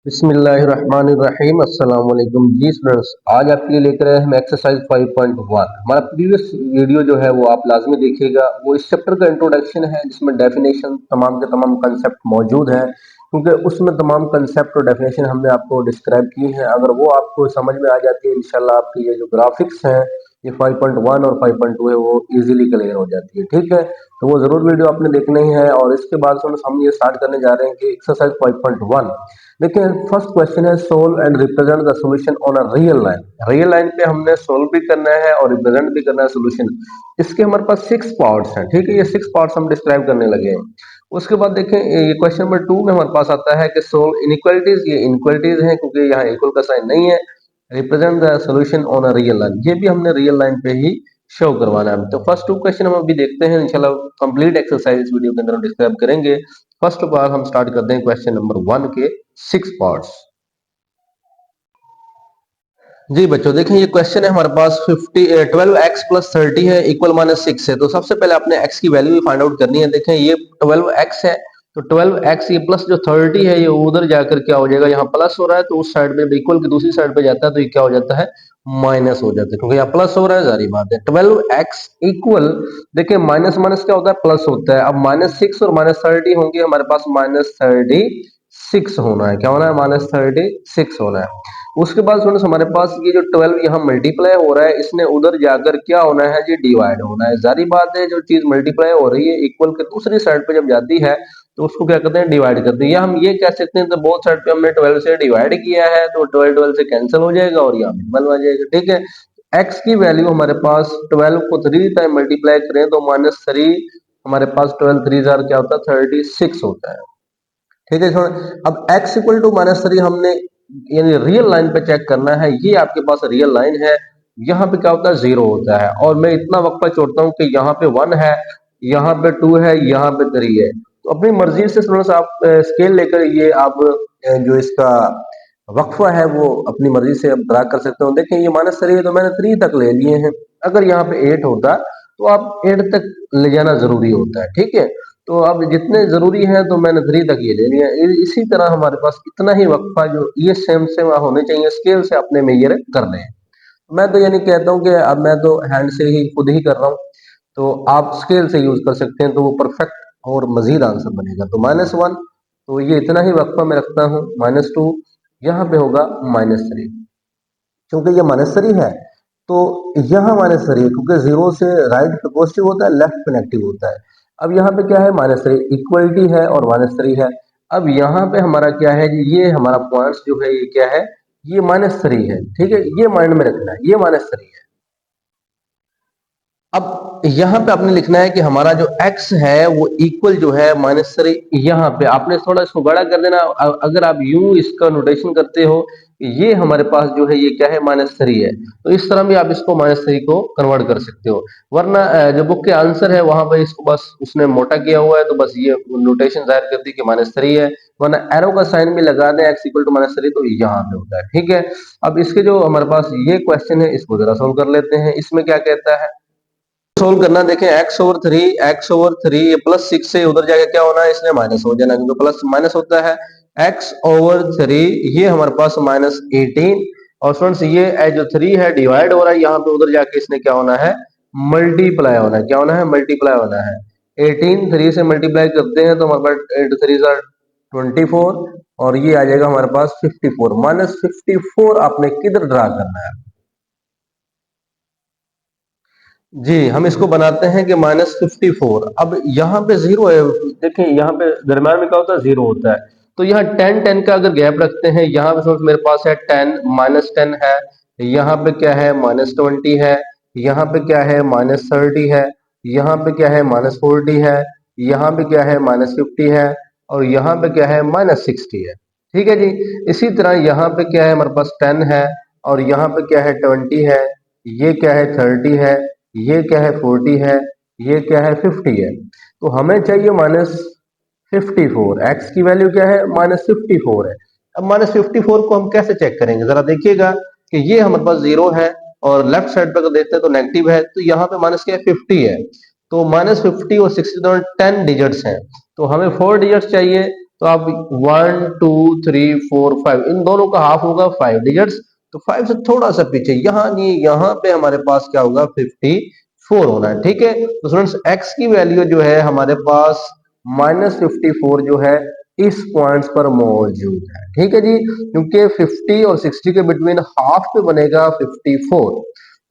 बिस्मिल्लाहिर्रहमानिर्रहीम अस्सलाम वालेकुम जी स्टूडेंट्स। आज आपके लिए लेकर आए हम एक्सरसाइज 5.1। हमारा प्रीवियस वीडियो जो है वो आप लाजमी देखिएगा। वो इस चैप्टर का इंट्रोडक्शन है जिसमें डेफिनेशन तमाम के तमाम कंसेप्ट मौजूद हैं, क्योंकि उसमें तमाम कंसेप्ट और डेफिनेशन हमने आपको डिस्क्राइब की है। अगर वो आपको समझ में आ जाती है इंशाल्लाह आपकी ये जो ग्राफिक्स हैं ये 5.1 और 5.2 है वो इजीली क्लियर हो जाती है। ठीक है, तो वो जरूर वीडियो आपने देखना ही है। और इसके बाद हम ये स्टार्ट करने जा रहे हैं कि एक्सरसाइज 5.1। देखिए, फर्स्ट क्वेश्चन है solve and represent the solution on a real line. Real line पे हमने सोल्व भी करना है और रिप्रेजेंट भी करना है सॉल्यूशन। इसके हमारे पास 6 पार्ट्स हैं। ठीक है, ये 6 पार्ट्स हम डिस्क्राइब करने लगे हैं। उसके बाद देखें, ये क्वेश्चन नंबर 2 में हमारे पास आता है कि सोल्व इनइक्वालिटीज। ये इनइक्वालिटीज हैं क्योंकि यहाँ इक्वल का साइन नहीं है। Represent the solution on a real line, ये भी हमने रियल लाइन पे ही शो करवाना है। तो फर्स्ट 2 क्वेश्चन हम अभी देखते हैं इंशाल्लाह। कंप्लीट एक्सरसाइज इस वीडियो के अंदर हम डिस्क्राइब करेंगे। फर्स्ट ऑफ ऑल हम स्टार्ट करते हैं क्वेश्चन नंबर 1 के 6 पार्ट्स। जी बच्चों, देखें ये क्वेश्चन है हमारे पास 12x प्लस 30 है इक्वल -6 है। तो सबसे पहले आपने x की वैल्यू फाइंड आउट करनी है। देखें ये 12x है, तो 12x ये प्लस जो 30 है ये उधर जाकर क्या हो जाएगा, यहाँ प्लस हो रहा है तो उस साइड में इक्वल की दूसरी साइड पे जाता है तो ये क्या हो जाता है, माइनस हो जाता है, क्योंकि यहाँ प्लस हो रहा है। जारी बात है 12x इक्वल, देखिए माइनस माइनस क्या होता है, प्लस होता है। अब -6 और -30 होंगे हमारे पास, -36 होना है। क्या होना है, -36 होना है। उसके बाद स्टूडेंट्स हमारे पास ये जो 12 यहाँ मल्टीप्लाई हो रहा है, इसने उधर जाकर क्या होना है, ये डिवाइड होना है। जारी बात है, जो चीज मल्टीप्लाई हो रही है इक्वल के दूसरी साइड पे जब जाती है तो उसको क्या कहते हैं, डिवाइड करते हैं। या हम ये कह सकते हैं तो बोथ साइड पे हमने 12 से डिवाइड किया है तो 12 12 से कैंसिल हो जाएगा और यहाँ मिनिमल आ जाएगा। ठीक है, x की वैल्यू हमारे पास 12 को 3 टाइम मल्टीप्लाई करें तो -3, हमारे पास 12 3 जार क्या होता है, 36 होता है। ठीक है, अब x इक्वल टू -3 हमने यानी रियल लाइन पे चेक करना है। ये आपके पास रियल लाइन है, यहाँ पे क्या होता है, 0 होता है। और मैं इतना वक्फा छोड़ता हूँ कि यहाँ पे 1 है, यहाँ पे 2 है, यहाँ पे 3 है। तो अपनी मर्जी से थोड़ा सा आप स्केल लेकर ये आप जो इसका वक्फा है वो अपनी मर्जी से आप ड्रा कर सकते हो। देखें ये -3 है तो मैंने 3 तक ले लिए हैं। अगर यहाँ पे 8 होता तो आप 8 तक ले जाना जरूरी होता है। ठीक है, तो अब जितने जरूरी है तो मैंने 3 तक ये ले लिया। इसी तरह हमारे पास इतना ही वक्फा जो ये सेम सेम होने चाहिए, स्केल से अपने मेजर कर रहे हैं। मैं तो ये नहीं कहता हूँ कि अब मैं तो हैंड से ही खुद ही कर रहा हूँ, तो आप स्केल से यूज कर सकते हैं तो वो परफेक्ट और मजीद आंसर बनेगा। तो -1, तो ये इतना ही वक्फा मैं रखता हूँ। -2, यहाँ पे होगा -3, क्योंकि ये -3 है तो यहाँ -3 है, क्योंकि 0 से राइट पे पॉजिटिव होता है, लेफ्ट पे नेगेटिव होता है। अब यहाँ पे क्या है, -3 इक्वलिटी है और -3 है। अब यहाँ पे हमारा क्या है जी, ये हमारा पॉइंट्स जो है ये क्या है, ये -3 है। ठीक है, ये माइंड में रखना है, ये -3 है। अब यहाँ पे आपने लिखना है कि हमारा जो x है वो इक्वल जो है -3, यहाँ पे आपने थोड़ा इसको बड़ा कर देना। अगर आप यूं इसका नोटेशन करते हो, ये हमारे पास जो है ये क्या है, -3 है, तो इस तरह भी आप इसको -3 को कन्वर्ट कर सकते हो। वरना जो बुक के आंसर है वहां पर इसको बस उसने मोटा किया हुआ है तो बस ये नोटेशन जाहिर कर दी कि -3 है। वरना एरो का साइन भी लगा दें x इक्वल टू -3 तो यहाँ पे होता है। ठीक है, अब इसके जो हमारे पास ये क्वेश्चन है इसको जरा सोल्व कर लेते हैं। इसमें क्या कहता है, सोल्व करना। देखें x/3 ये +6 से उधर जाके क्या होना है, इसने माइनस हो जाना, क्योंकि प्लस माइनस होता है। x/3 ये हमारे पास -18, और स्टूडेंट्स ये जो 3 है डिवाइड हो रहा है, यहाँ पे उधर जाके इसने क्या होना है, मल्टीप्लाई होना है। क्या होना है, मल्टीप्लाई होना है। 18 3 से मल्टीप्लाई करते हैं तो हमारे पास 8 3 24, और ये आ जाएगा हमारे पास 54। -54 आपने किधर ड्रा करना है, जी हम इसको बनाते हैं कि -54। अब यहाँ पे 0 है, देखिए यहाँ पे दरम्यान में क्या होता है, 0 होता है। तो यहाँ 10 10 का अगर गैप रखते हैं, यहाँ पे मेरे पास है 10 -10 है, यहाँ पे क्या है, -20 है, यहाँ पे क्या है, -30 है, यहाँ पे क्या है, -40 है, यहाँ पे क्या है, -50 है, और यहाँ पे क्या है, -60 है। ठीक है जी, इसी तरह यहाँ पे क्या है, हमारे पास 10 है, और यहाँ पे क्या है, 20 है, ये क्या है, 30 है, ये क्या है, 40 है, ये क्या है, 50 है। तो हमें चाहिए -54। एक्स की वैल्यू क्या है, -54 है। अब -54 को हम कैसे चेक करेंगे, जरा देखिएगा कि ये हमारे पास 0 है और लेफ्ट साइड पर अगर देखते हैं तो नेगेटिव है, तो यहाँ पे माइनस क्या है, 50 है। तो -50 और 60 दोनों 10 डिजिट्स हैं, तो हमें 4 डिजिट्स चाहिए। तो अब 1 2 3 4 5 इन दोनों का हाफ होगा 5 डिजिट्स, तो 5 से थोड़ा सा पीछे यहाँ नहीं, यहाँ पे हमारे पास क्या होगा 54 होना है। ठीक है, तो स्टूडेंट्स x की वैल्यू जो है हमारे पास -54 जो है इस पॉइंट्स पर मौजूद है। ठीक है जी, क्योंकि 50 और 60 के बिटवीन हाफ पे बनेगा 54,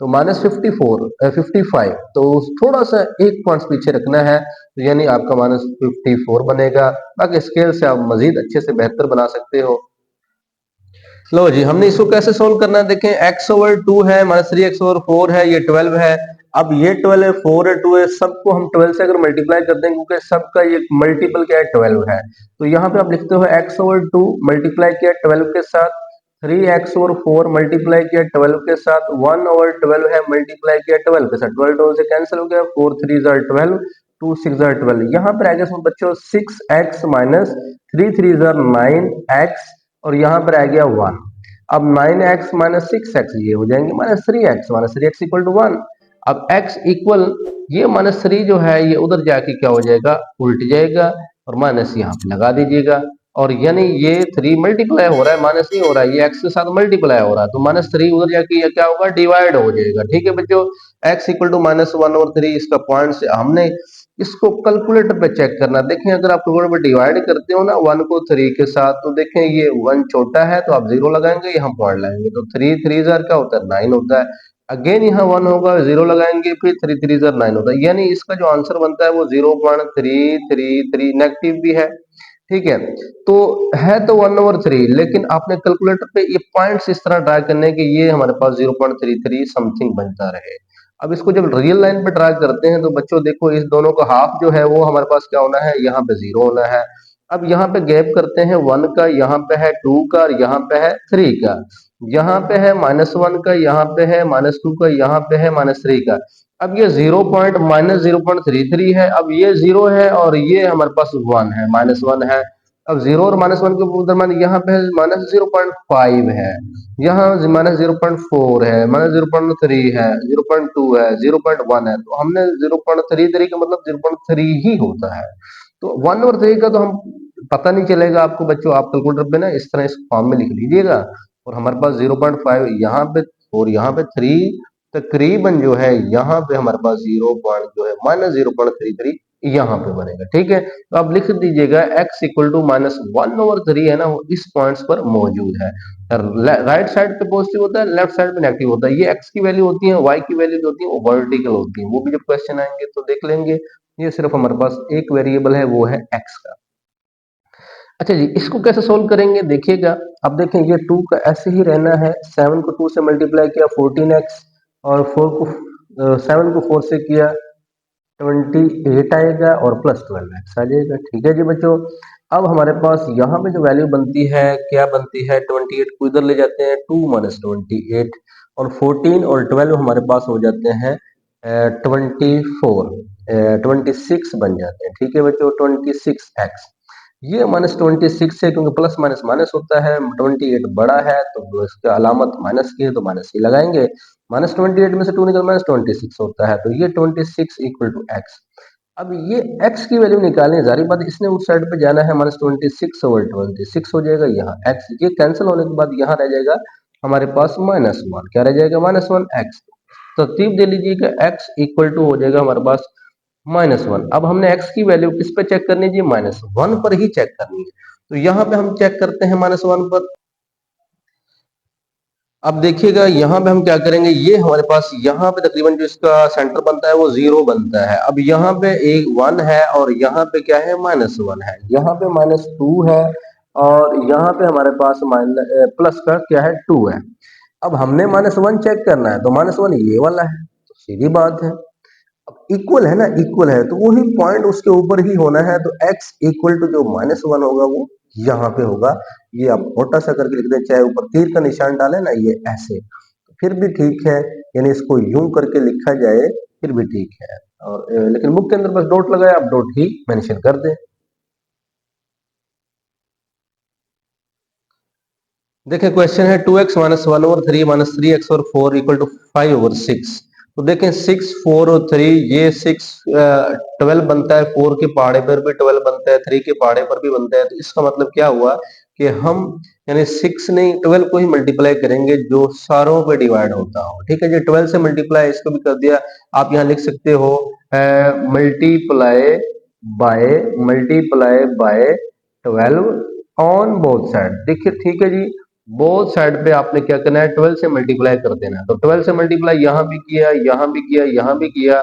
तो -54 55, तो थोड़ा सा एक पॉइंट पीछे रखना है, तो यानी आपका -54 बनेगा। बाकी स्केल से आप मजीद अच्छे से बेहतर बना सकते हो। लो जी, हमने इसको कैसे सोल्व करना है, देखें x/2 है, -3x/4 है, ये 12 है। अब ये 12 है, 4 है, 2 है, सबको हम 12 से अगर मल्टीप्लाई कर दें, क्योंकि सबका ये मल्टीपल क्या है 12 है, तो यहाँ पे आप लिखते हो x/2 मल्टीप्लाई किया 12 के साथ, 3x/4 मल्टीप्लाई किया 12 के साथ, 1/12 है मल्टीप्लाई किया 12 के साथ, 12 12 से कैंसिल हो गया, 4 3 12, 2 6 12, यहाँ पर आएगा इसमें बच्चों 6x माइनस 3 3 9x, और यहाँ पर आ गया 1। अब 9x माइनस 6x ये हो जाएंगे -3x इक्वल टू 1। अब x इक्वल ये -3 जो है ये उधर जाके क्या हो जाएगा, उल्ट जाएगा, और माइनस यहाँ पे लगा दीजिएगा, और यानी ये 3 मल्टीप्लाई हो रहा है, माइनस नहीं हो रहा है, ये x के साथ मल्टीप्लाई हो रहा है, तो -3 उधर जाके ये क्या होगा, डिवाइड हो जाएगा। ठीक है बच्चों, x इक्वल टू -1 और 3 इसका पॉइंट से हमने इसको कैलकुलेटर पे चेक करना। देखें अगर आप कैलकुलेटर पे डिवाइड करते हो ना 1 को 3 के साथ, तो देखें ये 1 छोटा है तो आप 0 लगाएंगे, यहाँ पॉइंट लगाएंगे, तो 3 3 जार क्या होता है 9 होता है। अगेन यहाँ 1 होगा, 0 लगाएंगे, फिर 3 3 जार 9 होता है, यानी इसका जो आंसर बनता है वो 0.333 नेगेटिव भी है। ठीक है, तो है तो 1/3, लेकिन आपने कैलकुलेटर पे ये पॉइंट्स इस तरह ड्रा करने के ये हमारे पास 0.33 समथिंग बनता रहे। अब इसको जब रियल लाइन पे ड्रा करते हैं तो बच्चों देखो इस दोनों का हाफ जो है वो हमारे पास क्या होना है, यहाँ पे 0 होना है। अब यहाँ पे गैप करते हैं 1 का, यहाँ पे है 2 का, और यहाँ पे है 3 का, यहाँ पे है -1 का, यहाँ पे है -2 का, यहाँ पे है -3 का। अब ये 0 पॉइंट -0.33 है, अब ये 0 है और ये हमारे पास 1 है, -1 है। अब 0 और -1 के दरमियान यहाँ पे -0.5 है, यहाँ -0.4 है, -0.3 है, 0.2 है, 0.1 है, तो हमने 0.33 का मतलब 0.3 ही होता है, तो 1 और 3 का तो हम पता नहीं चलेगा आपको बच्चों, आप कैलकुलेटर पे ना इस तरह इस फॉर्म में लिख लीजिएगा, और हमारे पास 0.5 यहाँ पे और यहाँ पे 3, तकरीबन जो है यहाँ पे हमारे पास 0 पॉइंट जो है -0.33 यहाँ पे बनेगा। ठीक है, तो आप लिख दीजिएगा x इक्वल टू -1/3 है ना, वो इस पॉइंट्स पर मौजूद है। राइट साइड पे पॉजिटिव होता है, लेफ्ट साइड पे नेगेटिव होता है। ये x की वैल्यू होती है, y की वैल्यू जो होती है वो वर्टिकल होती है, वो भी जब क्वेश्चन आएंगे तो देख लेंगे। ये सिर्फ हमारे पास एक वेरिएबल है, वो है x का। अच्छा जी, इसको कैसे सोल्व करेंगे देखिएगा। अब देखें ये 2 का ऐसे ही रहना है, 7 को 2 से मल्टीप्लाई किया 14x, और 7 को 4 से किया 28 आएगा, और प्लस 12x आ जाएगा। ठीक है जी बच्चों, अब हमारे पास यहाँ पे जो वैल्यू बनती है क्या बनती है, 28 को इधर ले जाते हैं 2 माइनस 28, और 14 और 12 हमारे पास हो जाते हैं 24, 26 बन जाते हैं। ठीक है बच्चों, 26x, ये -26 है क्योंकि प्लस माइनस माइनस होता है, 28 बड़ा है तो इसका अलामत माइनस की है, तो माइनस ही लगाएंगे। -28 में से 2 निकल -26 होता है, तो ये 26 इक्वल टू x। अब ये x की वैल्यू निकालनी, जारी बात इसने उस साइड पे जाना है, -26/26 हो जाएगा, यहाँ x ये कैंसिल होने के बाद यहाँ रह जाएगा हमारे पास -1, क्या रह जाएगा -1x। तरतीब दे लीजिएगा, x इक्वल टू हो जाएगा हमारे पास -1। अब हमने x की वैल्यू किस पे चेक करनी है जी, -1 पर ही चेक करनी है, तो यहाँ पे हम चेक करते हैं -1 पर। अब देखिएगा यहाँ पे हम क्या करेंगे, ये हमारे पास यहाँ पे तकरीबन जो इसका सेंटर बनता है वो 0 बनता है। अब यहाँ पे एक 1 है और यहाँ पे क्या है -1 है, यहाँ पे -2 है, और यहाँ पे हमारे पास प्लस का क्या है 2 है। अब हमने -1 चेक करना है, तो -1 ये वाला है, तो सीधी बात है। अब इक्वल है ना, इक्वल है तो वही पॉइंट उसके ऊपर ही होना है, तो x इक्वल टू जो -1 होगा वो यहाँ पे होगा। ये आप मोटा सा करके लिख दें, चाहे ऊपर तीर का निशान डाले ना, ये ऐसे तो फिर भी ठीक है, यानी इसको यूं करके लिखा जाए फिर भी ठीक है, और लेकिन बुक के अंदर बस डॉट लगाया, आप डॉट ही मेंशन कर दें। देखिए क्वेश्चन है 2x -1/3 -3x और 4 इक्वल टू 5/6। तो देखें 6, 4 और 3, ये 6 12 बनता है, 4 के पहाड़े पर भी 12 बनता है, 3 के पहाड़े पर भी बनता है। तो इसका मतलब क्या हुआ कि हम यानी 6 नहीं 12 को ही मल्टीप्लाई करेंगे जो सारों पे डिवाइड होता हो। ठीक है जी, 12 से मल्टीप्लाई इसको भी कर दिया। आप यहाँ लिख सकते हो multiply multiply by 12 on both side. देखिए ठीक है जी, बोथ साइड पे आपने क्या करना है, 12 से मल्टीप्लाई कर देना है। तो 12 से मल्टीप्लाई यहाँ भी किया, यहाँ भी किया, यहाँ भी किया।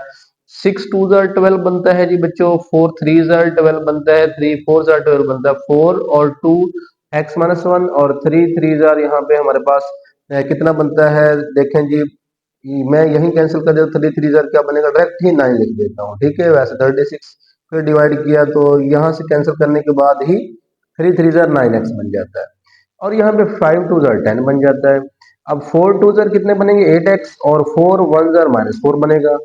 6 2 12 बनता है जी बच्चों, 4 3 12 बनता है, 3 4 12 बनता है, 4 और 2 x-1 और 3 3 यहाँ पे हमारे पास कितना बनता है देखें जी। मैं यही कैंसिल कर देता, 3 3 क्या बनेगा, डायरेक्ट ही 9 लिख देता हूँ। ठीक है, वैसे 36 फिर डिवाइड किया तो यहाँ से कैंसिल करने के बाद ही 3 3 9x बन जाता है। और यहाँ पे 5 2 10 बन जाता है। अब 4 2 कितने बनेंगे, 8x, और 4 1 -4 बनेगा।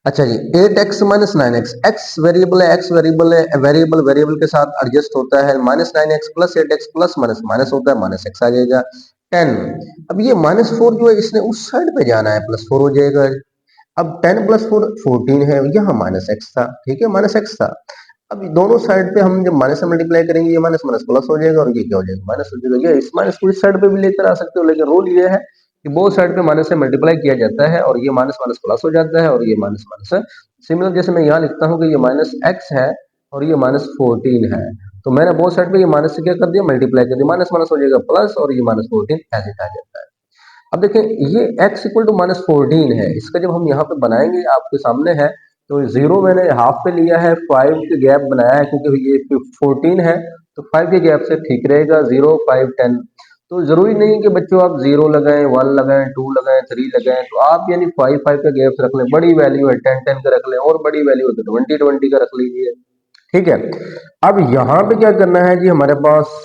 अच्छा जी, 8x minus 9x, x variable है, x वेरिएबल है, वेरिएबल वेरिएबल के साथ एडजस्ट होता है। Minus 9x plus 8x plus minus minus होता है, माइनस x आ जाएगा 10। अब ये -4 जो है इसने उस साइड पे जाना है, +4 हो जाएगा। अब 10 प्लस 4 14 है, यहाँ माइनस x था। ठीक है, माइनस x था। अब दोनों साइड पे हम जब माइनस से मल्टीप्लाई करेंगे, ये माइनस माइनस प्लस हो जाएगा और ये क्या हो जाएगा, माइनस हो जाएगा। ये इस माइनस को इस साइड पे भी लेकर आ सकते हो, लेकिन रूल ये है कि बोथ साइड पे माइनस से मल्टीप्लाई किया जाता है और ये माइनस माइनस प्लस हो जाता है और ये माइनस माइनस सिमिलर। जैसे मैं यहाँ लिखता हूँ कि ये माइनस एक्स है और ये माइनस 14 है, तो मैंने बोथ साइड पे ये माइनस से क्या कर दिया, मल्टीप्लाई कर दिया, माइनस माइनस हो जाएगा प्लस और ये माइनस 14 ऐसे आ जाता है। अब देखें ये x इक्वल टू -14 है, इसका जब हम यहाँ पे बनाएंगे आपके सामने है, तो जीरो मैंने हाफ पे लिया है, 5 के गैप बनाया है क्योंकि ये 14 है, तो 5 के गैप से ठीक रहेगा, 0 5 10। तो जरूरी नहीं कि बच्चों आप 0 लगाएं, 1 लगाएं, 2 लगाएं, 3 लगाएं, तो आप यानी 5 5 का गैप रख लें। बड़ी वैल्यू है 10 10 का रख लें, और बड़ी वैल्यू है तो 20 20 का रख लीजिए। ठीक है, अब यहाँ पे क्या करना है जी, हमारे पास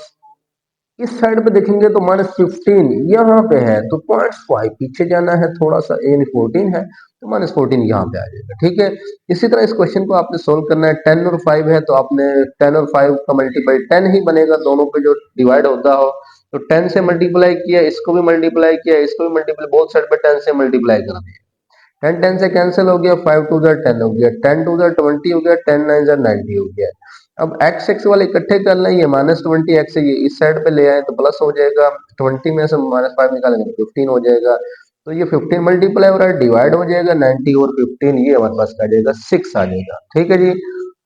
इस साइड पे देखेंगे तो -15 यहाँ पे है, तो 0.5 पीछे जाना है थोड़ा सा, यानी 14 है तो -14 यहाँ पे आ जाएगा। ठीक है, इसी तरह इस क्वेश्चन को आपने सोल्व करना है। 10 और 5 है तो आपने 10 और 5 का मल्टीप्लाई 10 ही बनेगा, दोनों पे जो डिवाइड होता हो। तो 10 से मल्टीप्लाई किया, इसको भी मल्टीप्लाई किया, इसको भी मल्टीप्लाई, बोथ साइड पे 10 से मल्टीप्लाई कर दिया। 10 10 से कैंसिल हो गया, 5 2 10 हो गया, 10 2 20 हो गया, 10 9 90 हो गया। अब x x वाले इकट्ठे कर लें, ये -20x है, ये इस साइड पे ले आए तो प्लस हो जाएगा, 20 में से -5 निकालेंगे तो 15 हो जाएगा। तो ये 15 मल्टीप्लाई हो रहा है, डिवाइड हो जाएगा 90 और 15, ये हमारे पास आ जाएगा 6 आ जाएगा। ठीक है जी,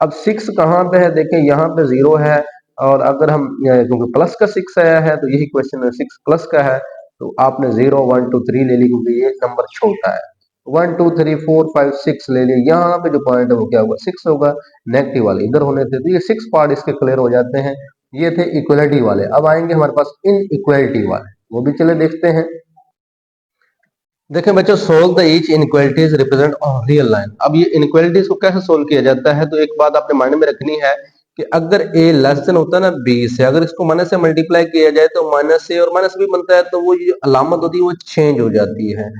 अब 6 कहाँ पे है, देखें यहाँ पे 0 है, और अगर हम क्योंकि प्लस का 6 आया है तो यही क्वेश्चन है, 6 प्लस का है, तो आपने 0 1 2 3 ले ली क्योंकि ये नंबर छोटा है। 1 2 3 4 5 6 ले लिए, यहाँ पे जो पॉइंट है वो क्या होगा, 6 होगा। नेगेटिव वाले इधर होने थे, तो ये 6 पार्ट इसके क्लियर हो जाते हैं। ये थे इक्वलिटी वाले। अब आएंगे हमारे पास इन इक्वलिटी वाले, वो भी चले देखते हैं। देखें बच्चों, solve the each inequalities represent on real line. अब ये इनइक्वालिटीज को कैसे सोल्व किया जाता है, तो एक बात आपने माइंड में रखनी है कि अगर a लेस देन होता है ना b से, अगर इसको माइनस से मल्टीप्लाई किया जाए तो माइनस से और माइनस भी बनता है, तो वो ये अलामत होती है वो चेंज हो जाती है।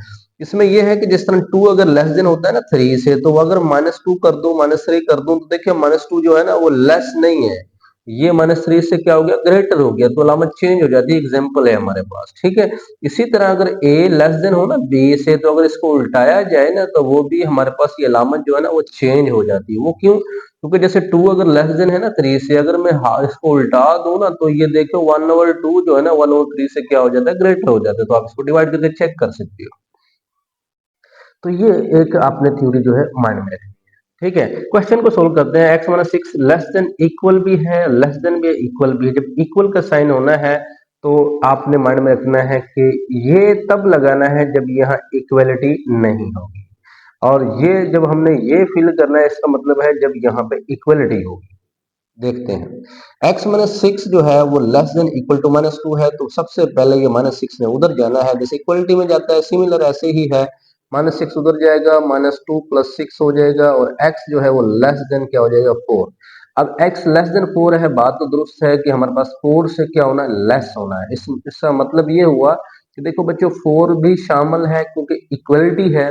इसमें यह है कि जिस तरह 2 अगर लेस देन होता है ना 3 से, तो अगर -2 कर दो, -3 कर दो, तो देखिए -2 जो है ना वो लेस नहीं है, ये -3 से क्या हो गया, ग्रेटर हो गया, तो अलामत चेंज हो जाती है। एग्जाम्पल है हमारे पास। ठीक है, इसी तरह अगर a लेस देन हो ना b से, तो अगर इसको उल्टाया जाए ना तो वो भी हमारे पास ये अलामत जो है ना वो चेंज हो जाती है। वो क्यों, क्योंकि जैसे 2 अगर लेस देन है ना 3 से, अगर मैं इसको उल्टा दूं ना, तो ये देखो 1/2 जो है ना 1/3 से क्या हो जाता है, ग्रेटर हो जाता है। तो आप इसको डिवाइड करके चेक कर सकते हो। तो ये एक आपने थ्योरी जो है माइंड में रखनी है। ठीक है, क्वेश्चन को सोल्व करते हैं। x minus 6 less than equal भी है, लेस देन भी है, इक्वल भी है। जब इक्वल का साइन होना है तो आपने माइंड में रखना है कि ये तब लगाना है जब यहाँ इक्वलिटी नहीं होगी, और ये जब हमने ये फिल करना है, इसका मतलब है जब यहाँ पे इक्वलिटी होगी। देखते हैं, x माइनस 6 जो है वो लेस देन इक्वल टू -2 है, तो सबसे पहले ये -6 ने उधर जाना है, जैसे इक्वलिटी में जाता है, सिमिलर ऐसे ही है। -6 उधर जाएगा, -2 + 6 हो जाएगा, और x जो है वो लेस देन क्या हो जाएगा, 4। अब x लेस देन 4 है, बात तो दुरुस्त है कि हमारे पास 4 से क्या होना है, लेस होना है। इसका मतलब ये हुआ कि देखो बच्चों 4 भी शामिल है क्योंकि इक्वलिटी है,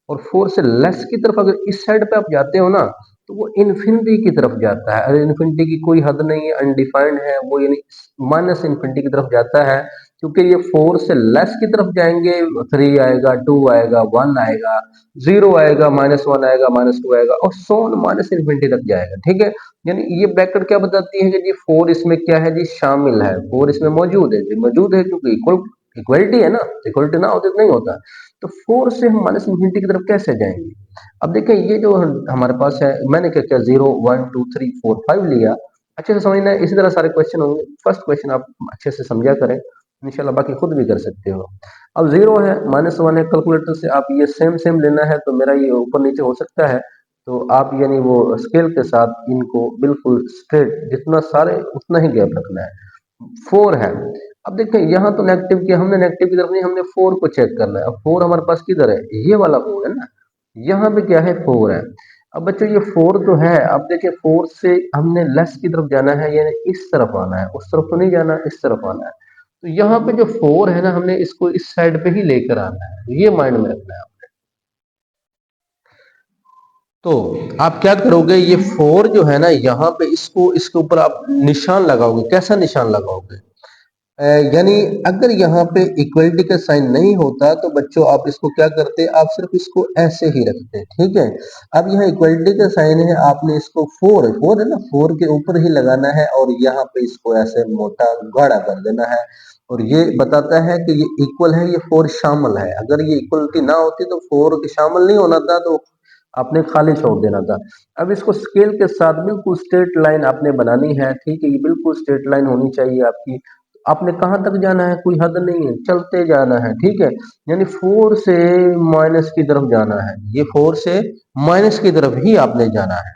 और 4 से लेस की तरफ अगर इस साइड पे आप जाते हो ना, तो वो इन्फिनिटी की तरफ जाता है। अरे इन्फिनिटी की कोई हद नहीं है, अनडिफाइंड है वो, यानी माइनस इन्फिनिटी की तरफ जाता है। क्योंकि ये 4 से लेस की तरफ जाएंगे, 3 आएगा, 2 आएगा, 1 आएगा, 0 आएगा, -1 आएगा, -2 आएगा और सो ऑन माइनस इन्फिनिटी तक जाएगा। ठीक है, यानी ये ब्रैकेट क्या बताती है कि जी 4 इसमें क्या है जी, शामिल है, 4 इसमें मौजूद है जी, मौजूद है क्योंकि इक्वलिटी है ना, इक्वलिटी ना होती तो नहीं होता। तो 4 से हम माइनस इन्फिनिटी की तरफ कैसे जाएंगे? अब देखें ये जो हमारे पास है, मैंने क्या किया, 0 1 2 3 4 5 लिया। अच्छे से समझना है, इसी तरह सारे क्वेश्चन होंगे। फर्स्ट क्वेश्चन आप अच्छे से समझा करें, इंशाल्लाह बाकी खुद भी कर सकते हो। अब 0 है, -1 है, कैलकुलेटर से आप ये सेम सेम लेना है तो मेरा ये ऊपर नीचे हो सकता है, तो आप यानी वो स्केल के साथ इनको बिल्कुल स्ट्रेट जितना सारे उतना ही गैप रखना है। 4 है, अब देखते हैं यहाँ तो नेगेटिव किया हमने, नेगेटिव की तरफ नहीं, हमने 4 को चेक करना है। अब 4 हमारे पास किधर है, ये वाला 4 है ना, यहाँ पे क्या है, 4 है। अब बच्चों ये 4 जो है, अब देखिए 4 से हमने लेस की तरफ जाना है, यानी इस तरफ आना है, उस तरफ तो नहीं जाना, इस तरफ आना है। तो यहाँ पे जो 4 है ना, हमने इसको इस साइड पे ही लेकर आना है, ये माइंड में रखना है। तो आप क्या करोगे, ये 4 जो है ना, यहाँ पे इसको इसके ऊपर आप निशान लगाओगे। कैसा निशान लगाओगे? यानी अगर यहाँ पे इक्वलिटी का साइन नहीं होता तो बच्चों आप इसको क्या करते, आप सिर्फ इसको ऐसे ही रखते। ठीक है, अब यहाँ इक्वलिटी का साइन है, आपने इसको 4 है ना, 4 के ऊपर ही लगाना है और यहाँ पे इसको ऐसे मोटा गाढ़ा कर देना है और ये बताता है कि ये इक्वल है, ये 4 शामिल है। अगर ये इक्वलिटी ना होती तो 4 के शामिल नहीं होना था, तो आपने खाली छोड़ देना था। अब इसको स्केल के साथ बिल्कुल स्ट्रेट लाइन आपने बनानी है। ठीक है, ये बिल्कुल स्ट्रेट लाइन होनी चाहिए आपकी। आपने कहाँ तक जाना है, कोई हद नहीं है, चलते जाना है। ठीक है, यानी 4 से माइनस की तरफ जाना है, ये 4 से माइनस की तरफ ही आपने जाना है।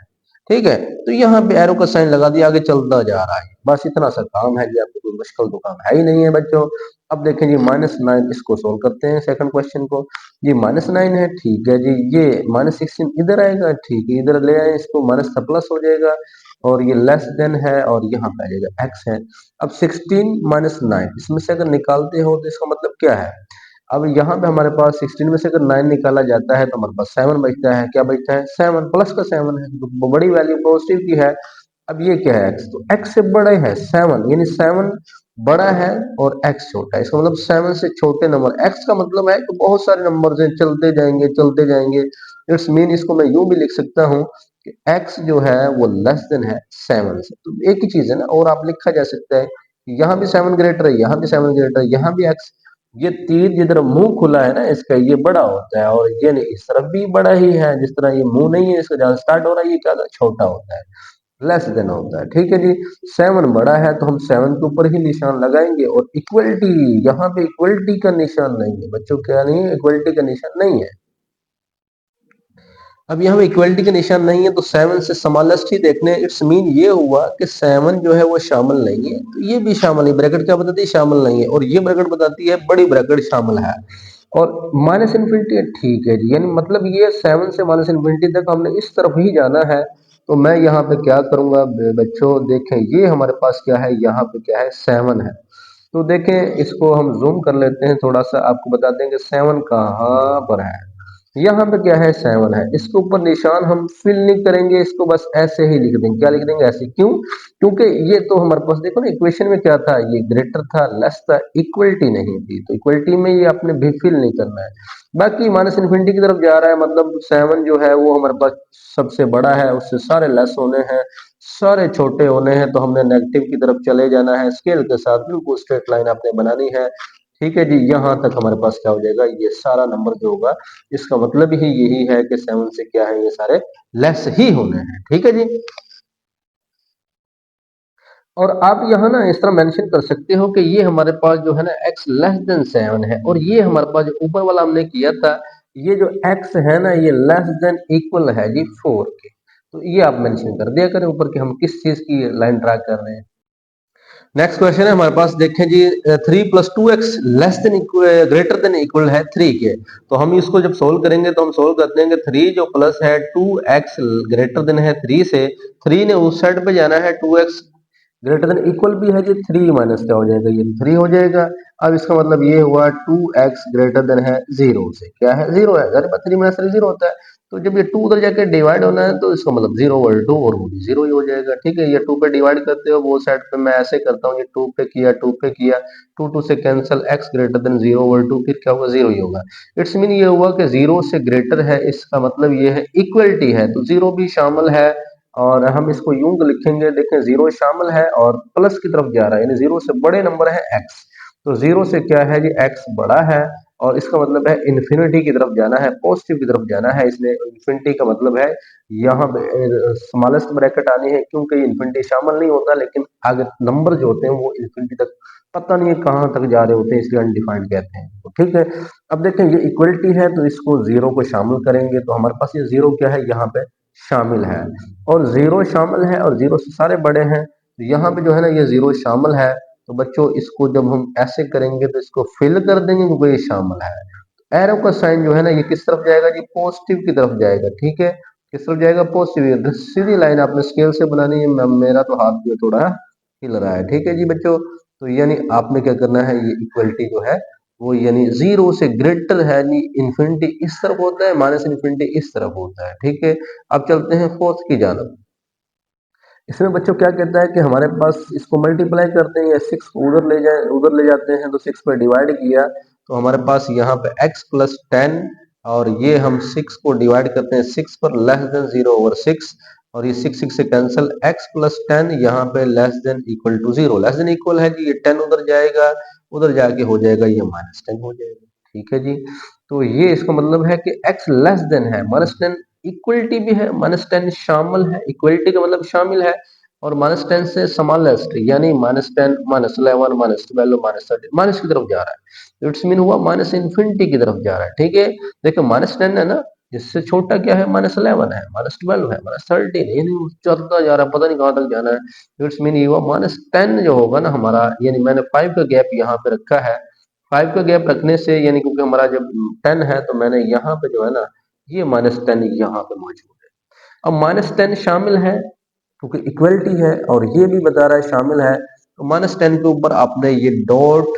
ठीक है, तो यहाँ पे एरो का साइन लगा दिया, आगे चलता जा रहा है, बस इतना सा काम है जी, आपको कोई मुश्किल तो काम है ही नहीं है बच्चों। अब देखें जी -9, इसको सोल्व करते हैं सेकंड क्वेश्चन को। ये -9 है, ठीक है जी, ये -16 इधर आएगा, ठीक है, इधर ले आए इसको, माइनस था प्लस हो जाएगा और ये लेस देन है और यहाँ पे आ जाएगा एक्स है। अब 16 - 9 इसमें से अगर निकालते हो तो इसका मतलब क्या है? अब यहाँ पे हमारे पास 16 में से अगर 9 निकाला जाता है तो हमारे पास 7 बचता है। क्या बचता है? 7, प्लस का 7 है, तो बड़ी वैल्यू पॉजिटिव की है। अब ये क्या है, x, तो x से बड़ा है 7, यानी 7 बड़ा है और x छोटा है। इसका मतलब 7 से छोटे नंबर, x का मतलब है कि बहुत सारे नंबर हैं, चलते जाएंगे चलते जाएंगे। इट्स मीन इसको मैं यूं भी लिख सकता हूँ कि x जो है वो लेस देन है 7 से। तो एक ही चीज है ना, और आप लिखा जा सकता है यहाँ भी 7 ग्रेटर है, यहाँ भी 7 ग्रेटर है, यहाँ भी x, ये तीर जिधर मुंह खुला है ना इसका, ये बड़ा होता है, और ये नहीं, इस तरफ भी बड़ा ही है, जिस तरह ये मुंह नहीं है इसका जहां स्टार्ट हो रहा है, ये क्या होता है, छोटा होता है, लेस देन होता है। ठीक है जी, 7 बड़ा है तो हम 7 के ऊपर ही निशान लगाएंगे। और इक्वलिटी, यहाँ पे इक्वलिटी का निशान नहीं है बच्चों, क्या नहीं है, इक्वलिटी का निशान नहीं है। अब यहाँ पे इक्वलिटी का निशान नहीं है तो 7 से स्मॉलेस्ट ही देखने, इट्स मीन ये हुआ कि 7 जो है वो शामिल नहीं है, तो ये भी शामिल नहीं, ब्रैकेट क्या बताती है, शामिल नहीं है, और ये ब्रैकेट बताती है बड़ी ब्रैकेट शामिल है। और माइनस इन्फिनिटी है, ठीक है जी, यानी मतलब ये 7 से माइनस इन्फिनिटी तक हमने इस तरफ ही जाना है। तो मैं यहाँ पे क्या करूंगा बच्चों, देखें ये हमारे पास क्या है, यहाँ पे क्या है, 7 है। तो देखें इसको हम जूम कर लेते हैं थोड़ा सा, आपको बता देंगे 7 कहाँ पर है। यहाँ पे क्या है, 7 है, इसके ऊपर निशान हम फिल नहीं करेंगे, इसको बस ऐसे ही लिख देंगे। क्या लिख देंगे, ऐसे, क्यों? क्योंकि ये तो हमारे पास देखो ना, इक्वेशन में क्या था, ये ग्रेटर था, लेस था, इक्वलिटी नहीं थी, तो इक्वलिटी में ये आपने भी फिल नहीं करना है। बाकी माइनस इन्फिनिटी की तरफ जा रहा है, मतलब 7 जो है वो हमारे पास सबसे बड़ा है, उससे सारे लेस होने हैं, सारे छोटे होने हैं, तो हमने नेगेटिव की तरफ चले जाना है, स्केल के साथ बिल्कुल स्ट्रेट लाइन आपने बनानी है। ठीक है जी, यहाँ तक हमारे पास क्या हो जाएगा, ये सारा नंबर जो होगा, इसका मतलब ही यही है कि 7 से क्या है, ये सारे लेस ही होने हैं। ठीक है जी, और आप यहाँ ना इस तरह मेंशन कर सकते हो कि ये हमारे पास जो है ना x लेस देन 7 है, और ये हमारे पास जो ऊपर वाला हमने किया था, ये जो x है ना, ये लेस देन इक्वल है जी 4 के। तो ये आप मेंशन कर दिया करें ऊपर कि हम किस चीज की लाइन ड्रा कर रहे हैं। नेक्स्ट क्वेश्चन है हमारे पास, देखें जी, 3 + 2x less than greater than equal है 3 के। तो हम इसको जब सोल्व करेंगे तो हम सोल्व कर देंगे, 3 जो प्लस है 2x ग्रेटर देन है 3 से, 3 ने उस साइड पे जाना है, 2x ग्रेटर देन इक्वल भी है जी, 3 माइनस क्या हो जाएगा, ये 3 हो जाएगा। अब इसका मतलब ये हुआ 2x ग्रेटर देन है 0 से, क्या है, 0 है, अगर 3 - 3 0 होता है। तो जब ये 2 उधर जाके डिवाइड होना है तो इसका मतलब 0 ओवर 2 और वो भी 0 ही हो जाएगा। ठीक है, ये 2 पे डिवाइड करते हो वो साइड पे मैं ऐसे करता हूँ, ये 2 पे किया 2 पे किया, 2 2 से cancel, x greater than 0 over 2, फिर क्या होगा 0 ही होगा। इट्स मीन ये हुआ कि 0 से ग्रेटर है, इसका मतलब ये है इक्वलिटी है, तो 0 भी शामिल है। और हम इसको यूं लिखेंगे, देखें 0 शामिल है और प्लस की तरफ जा रहा है, यानी 0 से बड़े नंबर है x। तो 0 से क्या है जी, x बड़ा है और इसका मतलब है इन्फिनिटी की तरफ जाना है, पॉजिटिव की तरफ जाना है, इसलिए इन्फिनिटी का मतलब है यहाँ पे स्मॉलेस्ट ब्रैकेट आनी है, क्योंकि इन्फिनिटी शामिल नहीं होता, लेकिन आगे नंबर जो होते हैं वो इन्फिनिटी तक पता नहीं है कहाँ तक जा रहे होते हैं, इसलिए अनडिफाइंड कहते हैं। तो ठीक है, अब देखें ये इक्वलिटी है तो इसको 0 को शामिल करेंगे तो हमारे पास ये 0 क्या है, यहाँ पे शामिल है, और 0 शामिल है और 0 से सारे बड़े हैं, तो यहाँ पे जो है ना ये 0 शामिल है। तो बच्चों इसको जब हम ऐसे करेंगे तो इसको फिल कर देंगे क्योंकि ये शामिल है। एरो का साइन जो है ना ये किस तरफ जाएगा जी, पॉजिटिव की तरफ जाएगा। ठीक है, किस तरफ जाएगा, पॉजिटिव। सीधी लाइन आपने स्केल से बनानी है, मेरा तो हाथ जो थोड़ा हिल रहा है। ठीक है जी बच्चों, तो यानी आपने क्या करना है, ये इक्वलिटी जो है वो यानी 0 से ग्रेटर है, यानी इन्फिनिटी इस तरफ होता है, माइनस इन्फिनिटी इस तरफ होता है। ठीक है, अब चलते हैं फोर्थ की जानब। इसमें बच्चों क्या कहता है कि हमारे पास इसको मल्टीप्लाई करते हैं या 6 को उधर ले जाते हैं, तो 6 पर डिवाइड किया तो हमारे पास यहाँ पे x प्लस 10, और ये हम 6 को डिवाइड करते हैं 6 पर, लेस देन 0 ओवर 6, और ये 6 6 से कैंसिल, x प्लस 10 यहाँ पे less than equal to 0, less than equal है कि ये 10 उधर जाएगा, उधर जाके हो जाएगा ये माइनस 10 हो जाएगा। ठीक है जी, तो ये इसका मतलब है कि x लेस देन है, माइनस 10 इक्वलिटी भी है, माइनस 10 शामिल है, इक्वलिटी का मतलब शामिल है, और माइनस 10 से स्मॉलेस्ट यानी minus 10 minus 11 minus 12 minus 13 minus की तरफ जा रहा है, इट्स मीन हुआ माइनस इन्फिनिटी की तरफ जा रहा है। ठीक है, देखो माइनस 10 है ना, इससे छोटा क्या है, माइनस 11 है, माइनस 12 है, माइनस 13 यानी चलता जा रहा है, पता नहीं कहाँ तक जाना है। इट्स मीन ये हुआ माइनस 10 जो होगा ना हमारा, यानी मैंने 5 का गैप यहाँ पे रखा है, 5 का गैप रखने से यानी क्योंकि हमारा जब 10 है तो मैंने यहाँ पे जो है ना ये माइनस 10 यहाँ पे मौजूद है। अब माइनस 10 शामिल है क्योंकि इक्वलिटी है और ये भी बता रहा है शामिल है, तो माइनस 10 के ऊपर आपने ये डॉट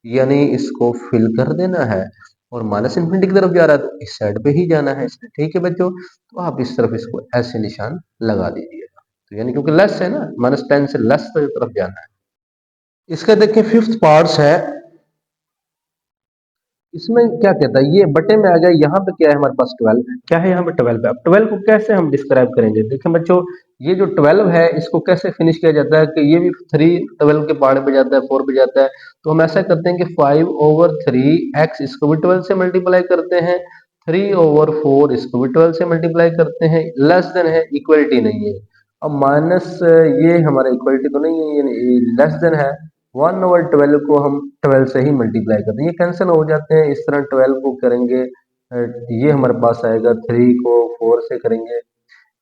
यानी इसको फिल कर देना है, और माइनस इन्फिनिटी की तरफ जा रहा है तो इस साइड पे ही जाना है इसने। ठीक है बच्चों, तो आप इस तरफ इसको ऐसे निशान लगा दीजिएगा, तो यानी क्योंकि लेस है ना, माइनस 10 से लेस की तरफ जाना है। इसका देखिए फिफ्थ पार्ट्स है, इसमें क्या कहता है, ये बटे में आ गया, यहाँ पे क्या है हमारे पास 12, क्या है यहाँ पे 12 है। अब 12 को कैसे हम डिस्क्राइब करेंगे, देखें बच्चों ये जो 12 है इसको कैसे फिनिश किया जाता है कि ये भी 3 12 के पहाड़ पे जाता है, 4 पे जाता है, तो हम ऐसा करते हैं कि 5 ओवर 3 x इसको भी 12 से मल्टीप्लाई करते हैं, 3 ओवर 4 इसको भी 12 से मल्टीप्लाई करते हैं, लेस देन है, इक्वलिटी नहीं है। अब माइनस ये हमारा इक्वलिटी तो नहीं है, ये लेस देन है, 1 ओवर 12 को हम 12 से ही मल्टीप्लाई करते हैं, ये कैंसिल हो जाते हैं, इस तरह 12 को करेंगे ये हमारे पास आएगा, 3 को 4 से करेंगे,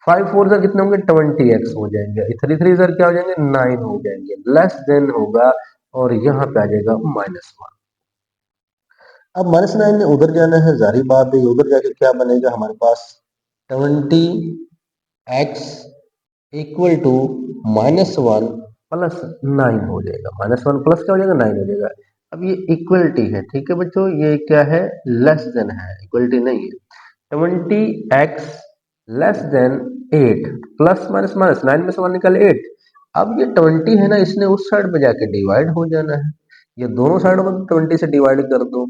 5 4 से कितने होंगे, 20x हो जाएंगे, 3 3 सर क्या हो जाएंगे, 9 हो जाएंगे, लेस देन होगा, और यहाँ पे आ जाएगा -1। अब -9 ने उधर जाना है, जारी बात है उधर जाके क्या बनेगा हमारे पास, 20x इक्वल टू -1 प्लस 9 हो जाएगा, -1 प्लस क्या हो जाएगा, 9 हो जाएगा। अब ये इक्वलिटी है, ठीक है बच्चों, ये क्या है, लेस देन है, इक्वलिटी नहीं है। 20x less than 8 plus minus minus 9 में से 1 निकाले 8। अब ये 20 है ना, इसने उस साइड पे जाके डिवाइड हो जाना है, ये दोनों साइडों में 20 से डिवाइड कर दो।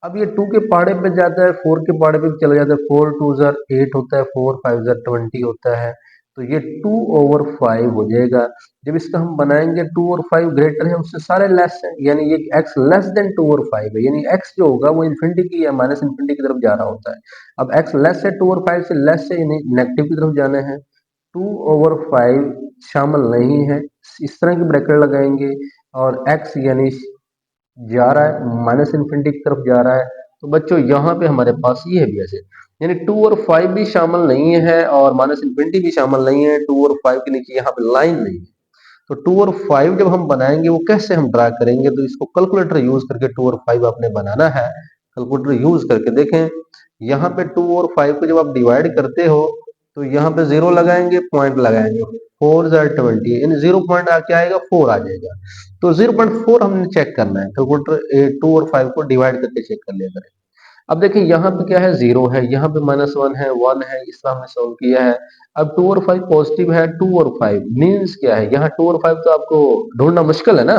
अब ये 2 के पहाड़े पे जाता है, 4 के पहाड़े पे भी चला जाता है, 4 2 ज़र 8 होता है, 4 5 ज़र 20 होता है, तो ये 2 ओवर 5 हो जाएगा। जब इसका हम बनाएंगे 2 और 5 ग्रेटर है उससे सारे लेस है, यानी ये x लेस देन 2 और 5 है, यानी x जो होगा वो इन्फिनिटी की या माइनस इन्फिनिटी की तरफ जा रहा होता है। अब x लेस है 2 और 5 से, लेस है यानी नेगेटिव की तरफ जाना है, 2 ओवर 5 शामिल नहीं है, इस तरह की ब्रैकेट लगाएंगे, और x यानी जा रहा है माइनस इन्फिनिटी की तरफ जा रहा है, तो बच्चों यहाँ पे हमारे पास ये है भी ऐसे, यानी 2 और 5 भी शामिल नहीं है और माइनस इन्फिनिटी भी शामिल नहीं है, 2 और 5 के नीचे यहाँ पे लाइन नहीं है। तो 2 और 5 जब हम बनाएंगे वो कैसे हम ड्रा करेंगे, तो इसको कैलकुलेटर यूज करके 2 और 5 आपने बनाना है, कैलकुलेटर यूज करके देखें, यहाँ पे 2 और 5 को जब आप डिवाइड करते हो तो यहाँ पे 0 लगाएंगे, पॉइंट लगाएंगे, 4 ज़र 20 यानी 0 पॉइंट क्या आएगा, 4 आ जाएगा, तो 0.4 हमने चेक करना है, कैलकुलेटर 2 और 5 को डिवाइड करके चेक कर लिया करें। अब देखिए यहाँ पे क्या है, 0 है, यहाँ पे -1 है, 1 है, इसका हमने सॉल्व किया है। अब 2 और 5 पॉजिटिव है, 2 और 5 मीन्स क्या है, यहाँ 2 और 5 तो आपको ढूंढना मुश्किल है ना।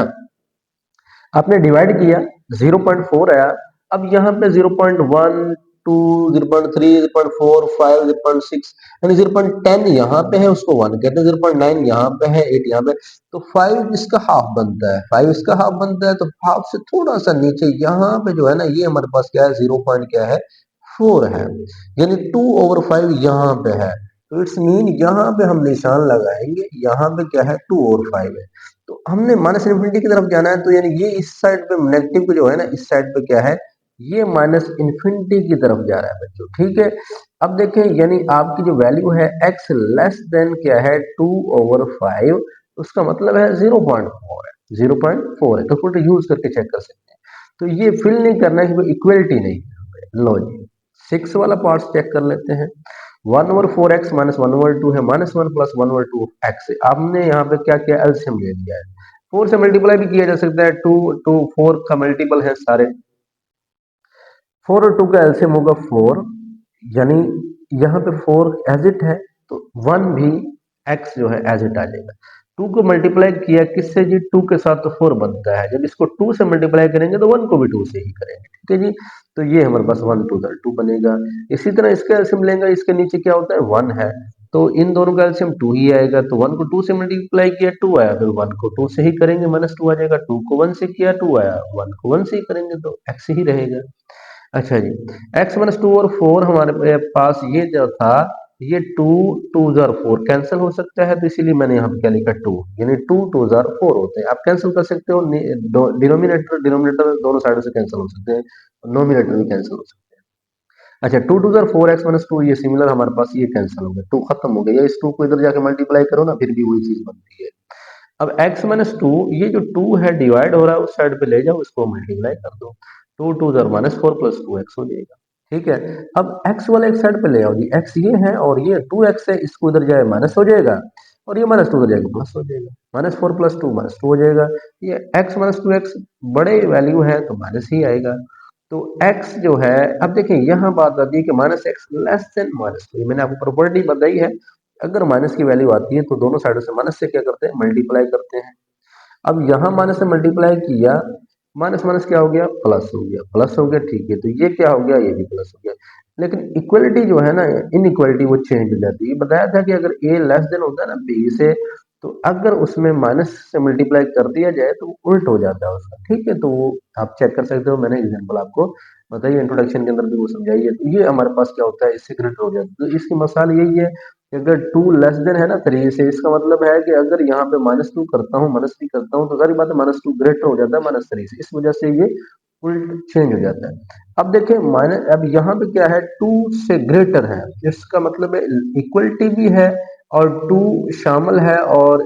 आपने डिवाइड किया, 0.4 आया। अब यहाँ पे 0.1 2 0.3 0.4 5 0.6 यानी 0.10 यहाँ पे है, उसको 1 कहते हैं, 0.9 यहाँ पे है, 8 यहाँ पे, तो 5 इसका हाफ बनता है, 5 इसका हाफ बनता है, तो हाफ से थोड़ा सा नीचे यहाँ पे जो है ना, ये हमारे पास क्या है, 0 पॉइंट क्या है, 4 है, यानी 2/5 यहाँ पे है। तो इट्स मीन यहाँ पे हम निशान लगाएंगे, यहाँ पे क्या है, 2/5 है। तो हमने माइनस इन्फिनिटी की तरफ जाना है, तो यानी ये इस साइड पे नेगेटिव को जो है ना, इस साइड पे क्या है, ये माइनस इन्फिनिटी की तरफ जा रहा है बच्चों, ठीक है। अब देखें, यानी आपकी जो वैल्यू है x लेस देन क्या है, 2/5, उसका मतलब है 0.4 है, 0.4 है, तो फिर यूज करके चेक कर सकते हैं। तो ये फिल नहीं करना है कि कोई इक्वलिटी नहीं है। लो जी, 6 वाला पार्ट चेक कर लेते हैं। 1/4x माइनस 1/2 है, -1 प्लस 1/2 x है। आपने यहाँ पे क्या किया, एलसीएम ले लिया है। 4 से मल्टीप्लाई भी किया जा सकता है, 2 2 4 का मल्टीपल है सारे, 4 और 2 का एलसीएम होगा 4, यानी यहाँ पे 4 एज इट है, तो 1 भी x जो है एज इट आ जाएगा। 2 को मल्टीप्लाई किया किससे जी, 2 के साथ तो 4 बनता है, जब इसको 2 से मल्टीप्लाई करेंगे तो 1 को भी 2 से ही करेंगे, ठीक है जी। तो ये हमारे पास 1 2 2 बनेगा। इसी तरह इसका एलसीएम लेंगे, इसके नीचे क्या होता है, 1 है, तो इन दोनों का एलसीएम 2 ही आएगा, तो 1 को 2 से मल्टीप्लाई किया 2 आया, फिर 1 को 2 से ही करेंगे, -2 आ जाएगा, 2 को 1 से किया 2 आया, 1 को 1 से ही करेंगे तो x ही रहेगा। अच्छा जी, x-2 और 4 हमारे पास ये जो था, ये 2 2 जार 4 कैंसिल हो सकता है, तो इसीलिए मैंने यहाँ पे क्या लिखा 2, यानी 2 2 जार 4 होते हैं। आप कैंसिल कर सकते हो, डिनोमिनेटर डिनोमिनेटर दोनों साइड से कैंसिल हो सकते हैं, नोमिनेटर भी कैंसिल हो सकते हैं। अच्छा, 2 2 जार 4x-2, ये सिमिलर हमारे पास ये कैंसिल हो गया, 2 खत्म हो गया, या इस 2 को इधर जाके मल्टीप्लाई करो ना, फिर भी वही चीज बनती है। अब x-2, ये जो 2 है डिवाइड हो रहा है, उस साइड पे ले जाओ, इसको मल्टीप्लाई कर दो, 2 2 जार -4 प्लस 2x हो जाएगा, ठीक है। अब x वाला एक साइड पे ले आओ जी, x ये है और ये 2x है, इसको इधर जाए माइनस हो जाएगा, और ये -2 उधर जाएगा प्लस हो जाएगा, -4 प्लस 2 -2 हो जाएगा। ये x -2x बड़े वैल्यू है तो माइनस ही आएगा। तो x जो है, अब देखिए यहाँ बात आती है कि -x लेस देन -2, मैंने आपको प्रॉपर्टी बताई है, अगर माइनस की वैल्यू आती है तो दोनों साइडों से माइनस से क्या करते हैं, मल्टीप्लाई करते हैं। अब यहाँ माइनस से मल्टीप्लाई किया, माइनस माइनस क्या हो गया, प्लस हो गया, प्लस हो गया, ठीक है, तो ये क्या हो गया, ये भी प्लस हो गया। लेकिन इक्वलिटी जो है ना, इनइक्वलिटी वो चेंज हो जाती है। बताया था कि अगर a लेस देन होता है ना b से, तो अगर उसमें माइनस से मल्टीप्लाई कर दिया जाए तो उल्ट हो जाता है उसका, ठीक है। तो वो आप चेक कर सकते हो, मैंने एग्जांपल आपको बताइए, इंट्रोडक्शन के अंदर भी वो समझाई है। तो ये हमारे पास क्या होता है, इससे ग्रेटर हो जाता है। तो इसकी मिसाल यही है कि अगर 2 लेस देन है ना 3 से, इसका मतलब है कि अगर यहाँ पे -2 करता हूँ, -3 करता हूँ, तो सारी बात है, -2 ग्रेटर हो जाता है -3 से, इस वजह से ये उल्ट चेंज हो जाता है। अब देखिए माइनस, अब यहाँ पे क्या है, 2 से ग्रेटर है, इसका मतलब है इक्वलिटी भी है और 2 शामिल है, और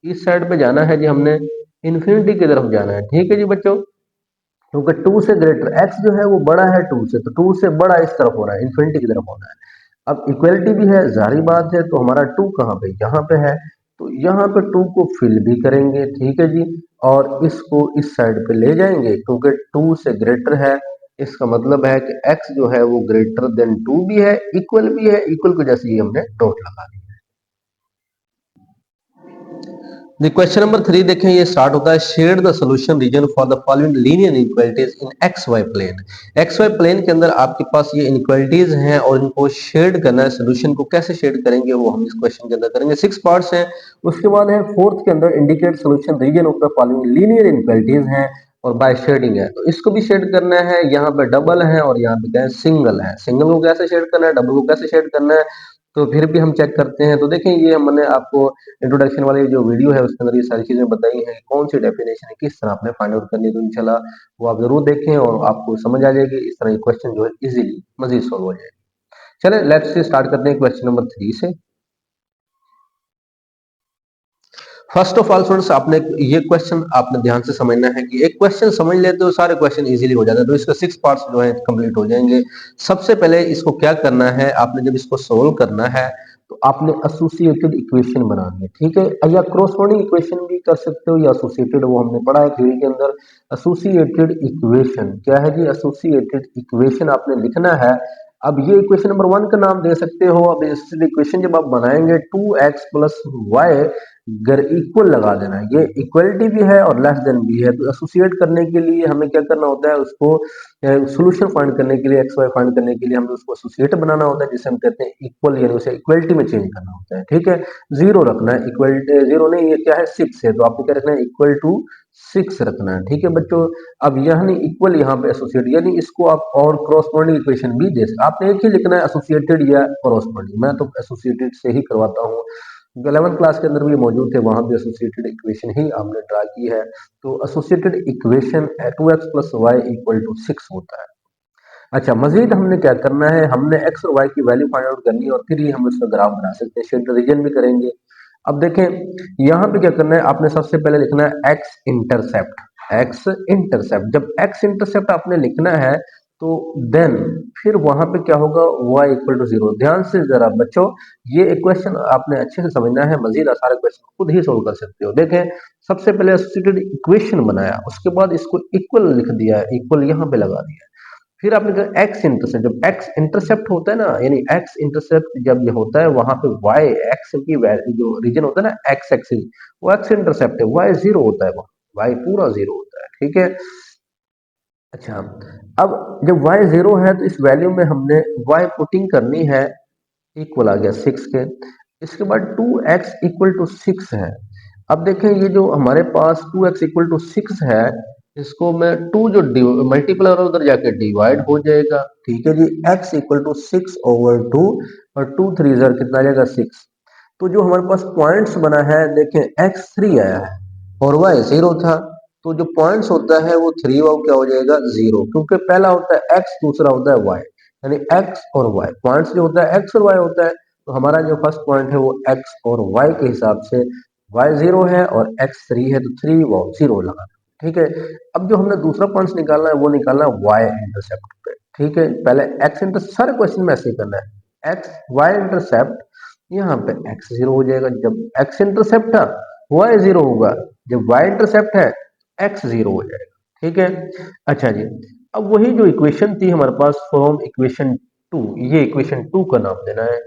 इस साइड पे जाना है जी हमने, इन्फिनिटी की तरफ जाना है, ठीक है जी बच्चों। क्योंकि 2 से ग्रेटर, x जो है वो बड़ा है 2 से, तो 2 से बड़ा इस तरफ होना है, इन्फिनिटी की तरफ होना है। अब इक्वलिटी भी है, जारी बात है, तो हमारा 2 कहाँ पे, यहाँ पे है, तो यहाँ पे 2 को फिल भी करेंगे, ठीक है जी, और इसको इस साइड पे ले जाएंगे, क्योंकि 2 से ग्रेटर है, इसका मतलब है कि x जो है वो ग्रेटर देन 2 भी है, इक्वल भी है, इक्वल को जैसे ही हमने डॉट लगा दिया। क्वेश्चन नंबर 3 देखें, ये स्टार्ट होता है, shade the solution region for the following linear inequalities in x y plane. X y plane के अंदर आपके पास ये इनइक्वालिटीज हैं और इनको शेड करना है। सोल्यूशन को कैसे शेड करेंगे वो हम इस क्वेश्चन के अंदर करेंगे। 6 पार्ट्स हैं। उसके बाद है फोर्थ के अंदर, indicate solution region of the following linear inequalities हैं और बाय शेडिंग है, तो इसको भी शेड करना है। यहाँ पे डबल है और यहाँ पे क्या है, सिंगल है। सिंगल को कैसे शेड करना है, डबल को कैसे शेड करना है, तो फिर भी हम चेक करते हैं। तो देखें, ये हमने आपको इंट्रोडक्शन वाली जो वीडियो है उसके अंदर ये सारी चीजें बताई हैं, कौन सी डेफिनेशन है, किस तरह आपने फाइंड आउट करनी है। तो इंशाल्लाह वो आप जरूर देखें और आपको समझ आ जाएगी, इस तरह ये क्वेश्चन जो है इजीली मजीद सॉल्व हो जाएगा। चले लेट्स से स्टार्ट करते हैं क्वेश्चन नंबर 3 से। फर्स्ट ऑफ ऑल स्टूडेंट्स, आपने ये क्वेश्चन आपने ध्यान से समझना है कि एक क्वेश्चन समझ लेते हो सारे क्वेश्चन इजीली हो जाते हैं। तो इसका 6 पार्ट्स जो है कंप्लीट हो जाएंगे। सबसे पहले इसको क्या करना है, आपने जब इसको सोल्व करना है तो आपने एसोसिएटेड इक्वेशन बनानी है, ठीक है, या क्रॉसवर्डिंग इक्वेशन भी कर सकते हो या एसोसिएटेड, वो हमने पढ़ा है थ्योरी के अंदर। एसोसिएटेड इक्वेशन क्या है जी? एसोसिएटेड इक्वेशन आपने लिखना है। अब ये इक्वेशन नंबर 1 का नाम दे सकते हो। अब इस इक्वेशन जब आप बनाएंगे 2x प्लस वाई अगर इक्वल लगा देना है, ये इक्वलिटी भी है और लेस देन भी है, तो एसोसिएट करने के लिए हमें क्या करना होता है, उसको सोल्यूशन फाइंड करने के लिए, एक्स वाई फाइंड करने के लिए हमें उसको एसोसिएट बनाना होता है, जिसे हम कहते हैं इक्वल, यानी उसे इक्वलिटी में चेंज करना होता है, ठीक है। जीरो रखना है, इक्वलिटी जीरो नहीं, ये क्या है 6 है, तो आपको क्या रखना है, इक्वल टू 6 रखना है, ठीक है बच्चों। अब यानी इक्वल यहाँ पे एसोसिएट, यानी इसको आप और क्रॉसपोंडिंग इक्वेशन भी दे सकते, आपने एक ही लिखना है एसोसिएटेड या क्रॉसपोंडिंग, मैं तो एसोसिएटेड से ही करवाता हूँ, 11th क्लास के अंदर भी मौजूद थे, वहां भी एसोसिएटेड इक्वेशन ही हमने ड्रा की है। तो associated equation 2x plus y equal to 6 होता है। अच्छा, मजीद हमने क्या करना है, हमने एक्स और वाई की वैल्यू फाइंड आउट करनी है और फिर ही हम इसका ग्राफ बना सकते हैं, शेड रीजन भी करेंगे। अब देखें यहाँ पे क्या करना है, आपने सबसे पहले लिखना है एक्स इंटरसेप्ट। एक्स इंटरसेप्ट, जब एक्स इंटरसेप्ट आपने लिखना है तो देन फिर वहां पे क्या होगा, y इक्वल टू 0। ध्यान से जरा बच्चों, ये इक्वेशन आपने अच्छे से समझना है, मजीद सारे क्वेश्चन खुद ही सोल्व कर सकते हो। देखें, सबसे पहले एसोसिएटेड इक्वेशन बनाया, उसके बाद इसको इक्वल लिख दिया, इक्वल यहाँ पे लगा दिया, फिर आपने कहा एक्स इंटरसेप्ट। जब एक्स इंटरसेप्ट होता है ना, यानी एक्स इंटरसेप्ट जब ये होता है, वहां पे वाई एक्स की वैल्यू जो रीजन होता है ना, एक्स एक्सिस, वो एक्स इंटरसेप्ट है, वाई जीरो होता है, वहां वाई पूरा जीरो होता है, ठीक है। अच्छा, अब जब वाई जीरो है तो इस वैल्यू में हमने वाई पुटिंग करनी है, इक्वल आ गया 6 के। इसके बाद 2x इक्वल टू 6 है। अब देखें, ये जो हमारे पास 2x इक्वल टू 6 है, इसको मैं 2 जो मल्टीप्लाई उधर जाके डिवाइड हो जाएगा, ठीक है जी। x इक्वल टू 6 ओवर 2 और 2 3 ज़र कितना आ जाएगा 6। तो जो हमारे पास पॉइंट्स बना है, देखें x3 आया है और y 0 था, तो जो पॉइंट्स होता है वो 3 वाव क्या हो जाएगा 0, क्योंकि पहला होता है x, दूसरा होता है y, यानी x और y पॉइंट्स जो होता है x और y होता है, तो हमारा जो फर्स्ट पॉइंट है वो x और y के हिसाब से y 0 है और x 3 है, तो 3 वाव 0 लगा, ठीक है। अब जो हमने दूसरा पॉइंट निकालना है वो निकालना है y इंटरसेप्ट पे, ठीक है। पहले x इंटरसेप्ट, सारे क्वेश्चन में ऐसे ही करना है, x y इंटरसेप्ट, यहाँ पे x 0 हो जाएगा, जब x इंटरसेप्ट था y 0 होगा, जब y इंटरसेप्ट है x 0 हो जाएगा, ठीक है। अच्छा जी, अब वही जो इक्वेशन थी हमारे पास, फ्रॉम इक्वेशन 2, ये इक्वेशन 2 का नाम देना है,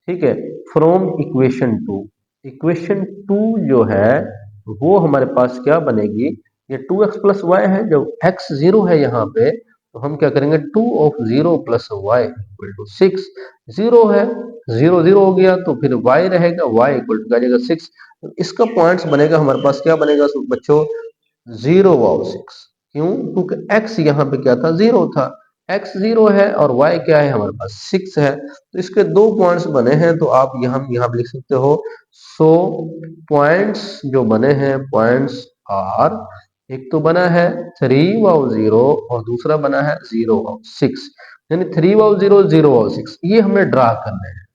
ठीक है। फ्रॉम इक्वेशन 2, इक्वेशन 2 जो है वो हमारे पास क्या बनेगी, ये 2x प्लस वाई है, जब x 0 है यहाँ पे, तो हम क्या करेंगे, 2 of 0 plus y equal to 6। 0 है, 0 0 हो गया, तो फिर y रहेगा, y इक्वल टू आ जाएगा 6। तो इसका पॉइंट्स बनेगा हमारे पास, क्या बनेगा बच्चों, 0 वाव 6। क्यों? क्योंकि x यहाँ पे क्या था, 0 था, x 0 है और y क्या है हमारे पास 6 है, तो इसके दो पॉइंट्स बने हैं, तो आप यहाँ पे लिख सकते हो, सो पॉइंट्स जो बने हैं, पॉइंट्स आर, एक तो बना है 3 वाव 0 और दूसरा बना है 0 वाव 6, यानी 3 वाव 0 0 वाव 6, ये हमें ड्रा करना है।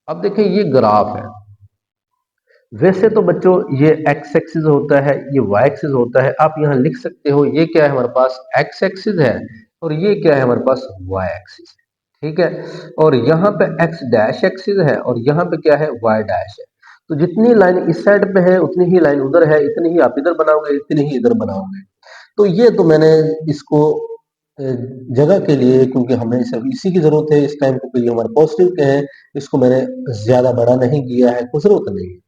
अब देखें, ये ग्राफ है, वैसे तो बच्चों ये एक्स एक्सिस होता है, ये वाई एक्सिस होता है, आप यहाँ लिख सकते हो, ये क्या है हमारे पास एक्स एक्सिस है और ये क्या है हमारे पास वाई एक्सिस है, ठीक है। और यहाँ पे एक्स डैश एक्सिस है और यहाँ पे क्या है वाई डैश है, तो जितनी लाइन इस साइड पे है उतनी ही लाइन उधर है, इतनी ही आप इधर बनाओगे, इतनी ही इधर बनाओगे। तो ये तो मैंने इसको जगह के लिए, क्योंकि हमें सिर्फ इसी की जरूरत है इस टाइम, क्योंकि ये हमारे पॉजिटिव के हैं, इसको मैंने ज्यादा बड़ा नहीं किया है, कुछ जरूरत नहीं है।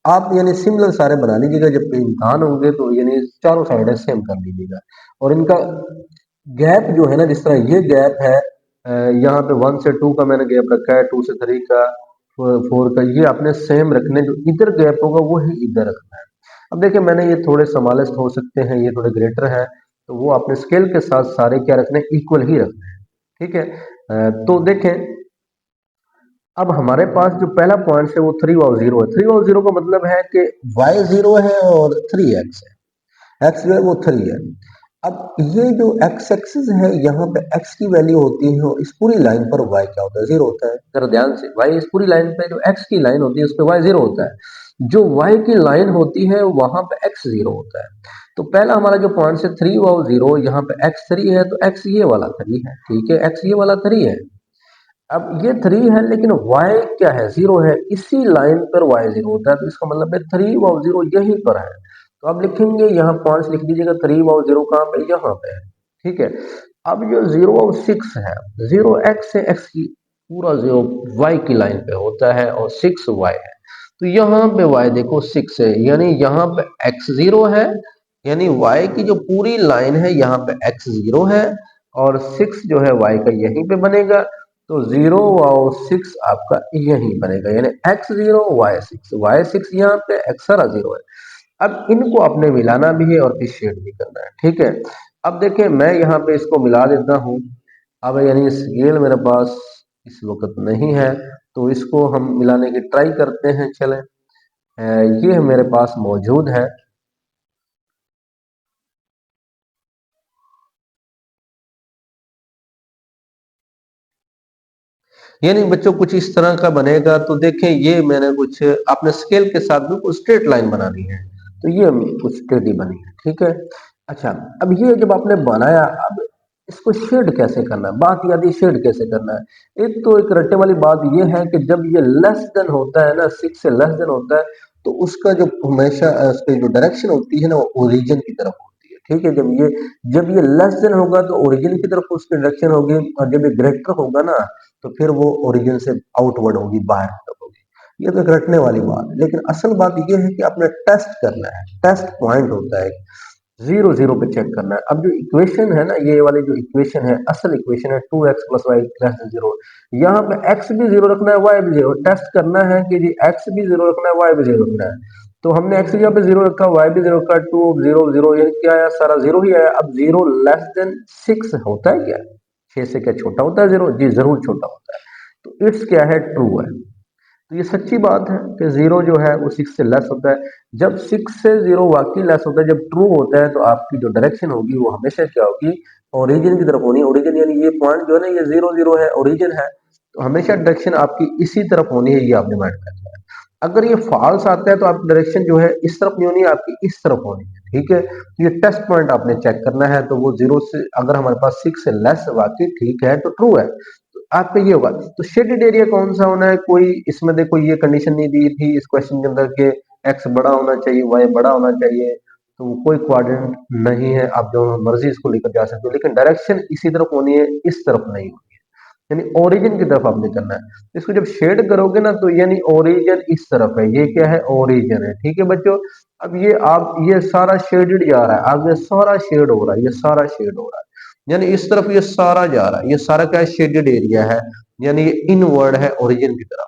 आप यानी सिमिलर सारे बना लीजिएगा, जब इम्तिहान होंगे तो यानी चारों साइड सेम कर लीजिएगा। और इनका गैप जो है ना, जिस तरह ये गैप है, यहाँ पे 1 से 2 का मैंने गैप रखा है, 2 से 3 का, 4 का, ये आपने सेम रखने, जो इधर गैप होगा वो ही इधर रखना है। अब देखिए, मैंने ये थोड़े स्मॉलेस्ट हो सकते हैं, ये थोड़े ग्रेटर है, तो वो आपने स्केल के साथ सारे क्या रखने, इक्वल ही रखने हैं, ठीक है। तो देखें, अब हमारे पास जो पहला पॉइंट है वो 3 वाव 0 है, 3 वाव 0 का मतलब है कि y 0 है और 3x है, x जो है वो 3 है। अब ये जो x एक्सिस है, यहाँ पे x की वैल्यू होती है और इस पूरी लाइन पर y क्या होता है, 0 होता है। जरा ध्यान से, y इस पूरी लाइन पे जो x की लाइन होती है उस पे y 0 होता है, जो y की लाइन होती है वहां पे x 0 होता है। तो पहला हमारा जो पॉइंट है 3 वाव 0, यहाँ पे x 3 है, तो x ये वाला 3 है, ठीक है, x ये वाला 3 है। अब ये 3 है लेकिन y क्या है, 0 है, इसी लाइन पर y 0 होता है, तो इसका मतलब है 3 वाव 0 यहीं पर है। तो आप लिखेंगे यहाँ 5 लिख दीजिएगा, 3 वाव 0 कहाँ पे, यहाँ पे है। ठीक है, अब जो 0 वाव 6 है, 0 x से x की पूरा 0 y की लाइन पे होता है और 6 y है। तो यहाँ पे y देखो 6 है, यानी यहाँ पे x 0 है, यानी y की जो पूरी लाइन है यहाँ पे x 0 है और 6 जो है y का यहीं पे बनेगा। तो 0 और 6 आपका यहीं बनेगा, यानी x 0 y 6 यहाँ पे x सारा 0 है। अब इनको आपने मिलाना भी है और फिर शेड भी करना है। ठीक है, अब देखिए मैं यहाँ पे इसको मिला देता हूँ। अब यानी स्केल मेरे पास इस वक्त नहीं है, तो इसको हम मिलाने की ट्राई करते हैं। चलें, ये मेरे पास मौजूद है। यानी बच्चों कुछ इस तरह का बनेगा। तो देखें, ये मैंने कुछ आपने स्केल के साथ भी कुछ स्ट्रेट लाइन बनानी है, तो ये कुछ स्ट्रेट ही बनी है। ठीक है, अच्छा, अब ये जब आपने बनाया, अब इसको शेड कैसे करना है, बात याद है, शेड कैसे करना है। एक तो एक रट्टे वाली बात ये है कि जब ये लेस देन होता है ना, 6 से लेस देन होता है, तो उसका जो हमेशा उसकी जो डायरेक्शन होती है ना, वो ओरिजिन की तरफ होती है। ठीक है, जब ये लेस देन होगा तो ओरिजिन की तरफ उसकी डायरेक्शन होगी, और जब ये ग्रेटर होगा ना, तो फिर वो ओरिजिन से आउटवर्ड होगी, बाहर की तरफ होगी। ये तो एक रटने वाली बात है, लेकिन असल बात ये है कि आपने टेस्ट करना है। टेस्ट पॉइंट होता है, 0 0 पे चेक करना है। अब जो इक्वेशन है ना, ये वाली जो इक्वेशन है, असल इक्वेशन है 2x plus Y less than 0। यहाँ पे x भी 0 रखना है, y भी 0। टेस्ट करना है कि जी x भी 0 रखना है, y भी 0 रखना है। तो हमने x यहाँ पे 0 रखा, y भी 0 रखा, 2 0 0, ये क्या आया, सारा 0 ही आया। अब 0 लेस देन 6 होता है क्या, 6 से क्या छोटा होता है 0? जी जरूर छोटा होता है। तो इट्स क्या है, ट्रू है। तो ये सच्ची बात है कि 0 जो है वो 6 से लेस होता है। जब 6 से 0 वाकई लेस होता है, जब ट्रू होता है, तो आपकी जो डायरेक्शन होगी वो हमेशा क्या होगी, ओरिजिन की तरफ होनी है। ओरिजिन यानी ये पॉइंट जो है ना, ये 0 0 है, ओरिजिन है, तो हमेशा डायरेक्शन आपकी इसी तरफ होनी है, ये आपने माइंड में रखना है। अगर ये फॉल्स आता है तो आपकी डायरेक्शन जो है इस तरफ नहीं होनी है, आपकी इस तरफ होनी है। ठीक है, तो ये टेस्ट पॉइंट आपने चेक करना है। तो वो 0 से, अगर हमारे पास 6 से लेस वाकई ठीक है तो ट्रू है, आपका ये होगा। तो शेडेड एरिया कौन सा होना है, कोई इसमें देखो ये कंडीशन नहीं दी थी इस क्वेश्चन के अंदर के एक्स बड़ा होना चाहिए, वाई बड़ा होना चाहिए, तो वो कोई क्वाड्रेंट नहीं है, आप जो मर्जी इसको लेकर जा सकते हो, लेकिन डायरेक्शन इसी तरफ होनी है, इस तरफ नहीं होनी है, यानी ओरिजिन की तरफ आपने करना है। इसको जब शेड करोगे ना, तो यानी ओरिजिन इस तरफ है, ये क्या है, ओरिजिन है। ठीक है बच्चों, अब ये आप ये सारा शेडेड जा रहा है, अब ये सारा शेड हो रहा है, ये सारा शेड हो रहा है, यानी इस तरफ ये सारा जा रहा है, ये सारा क्या है, शेडेड एरिया है, यानी ये इनवर्ड है ओरिजिन की तरफ।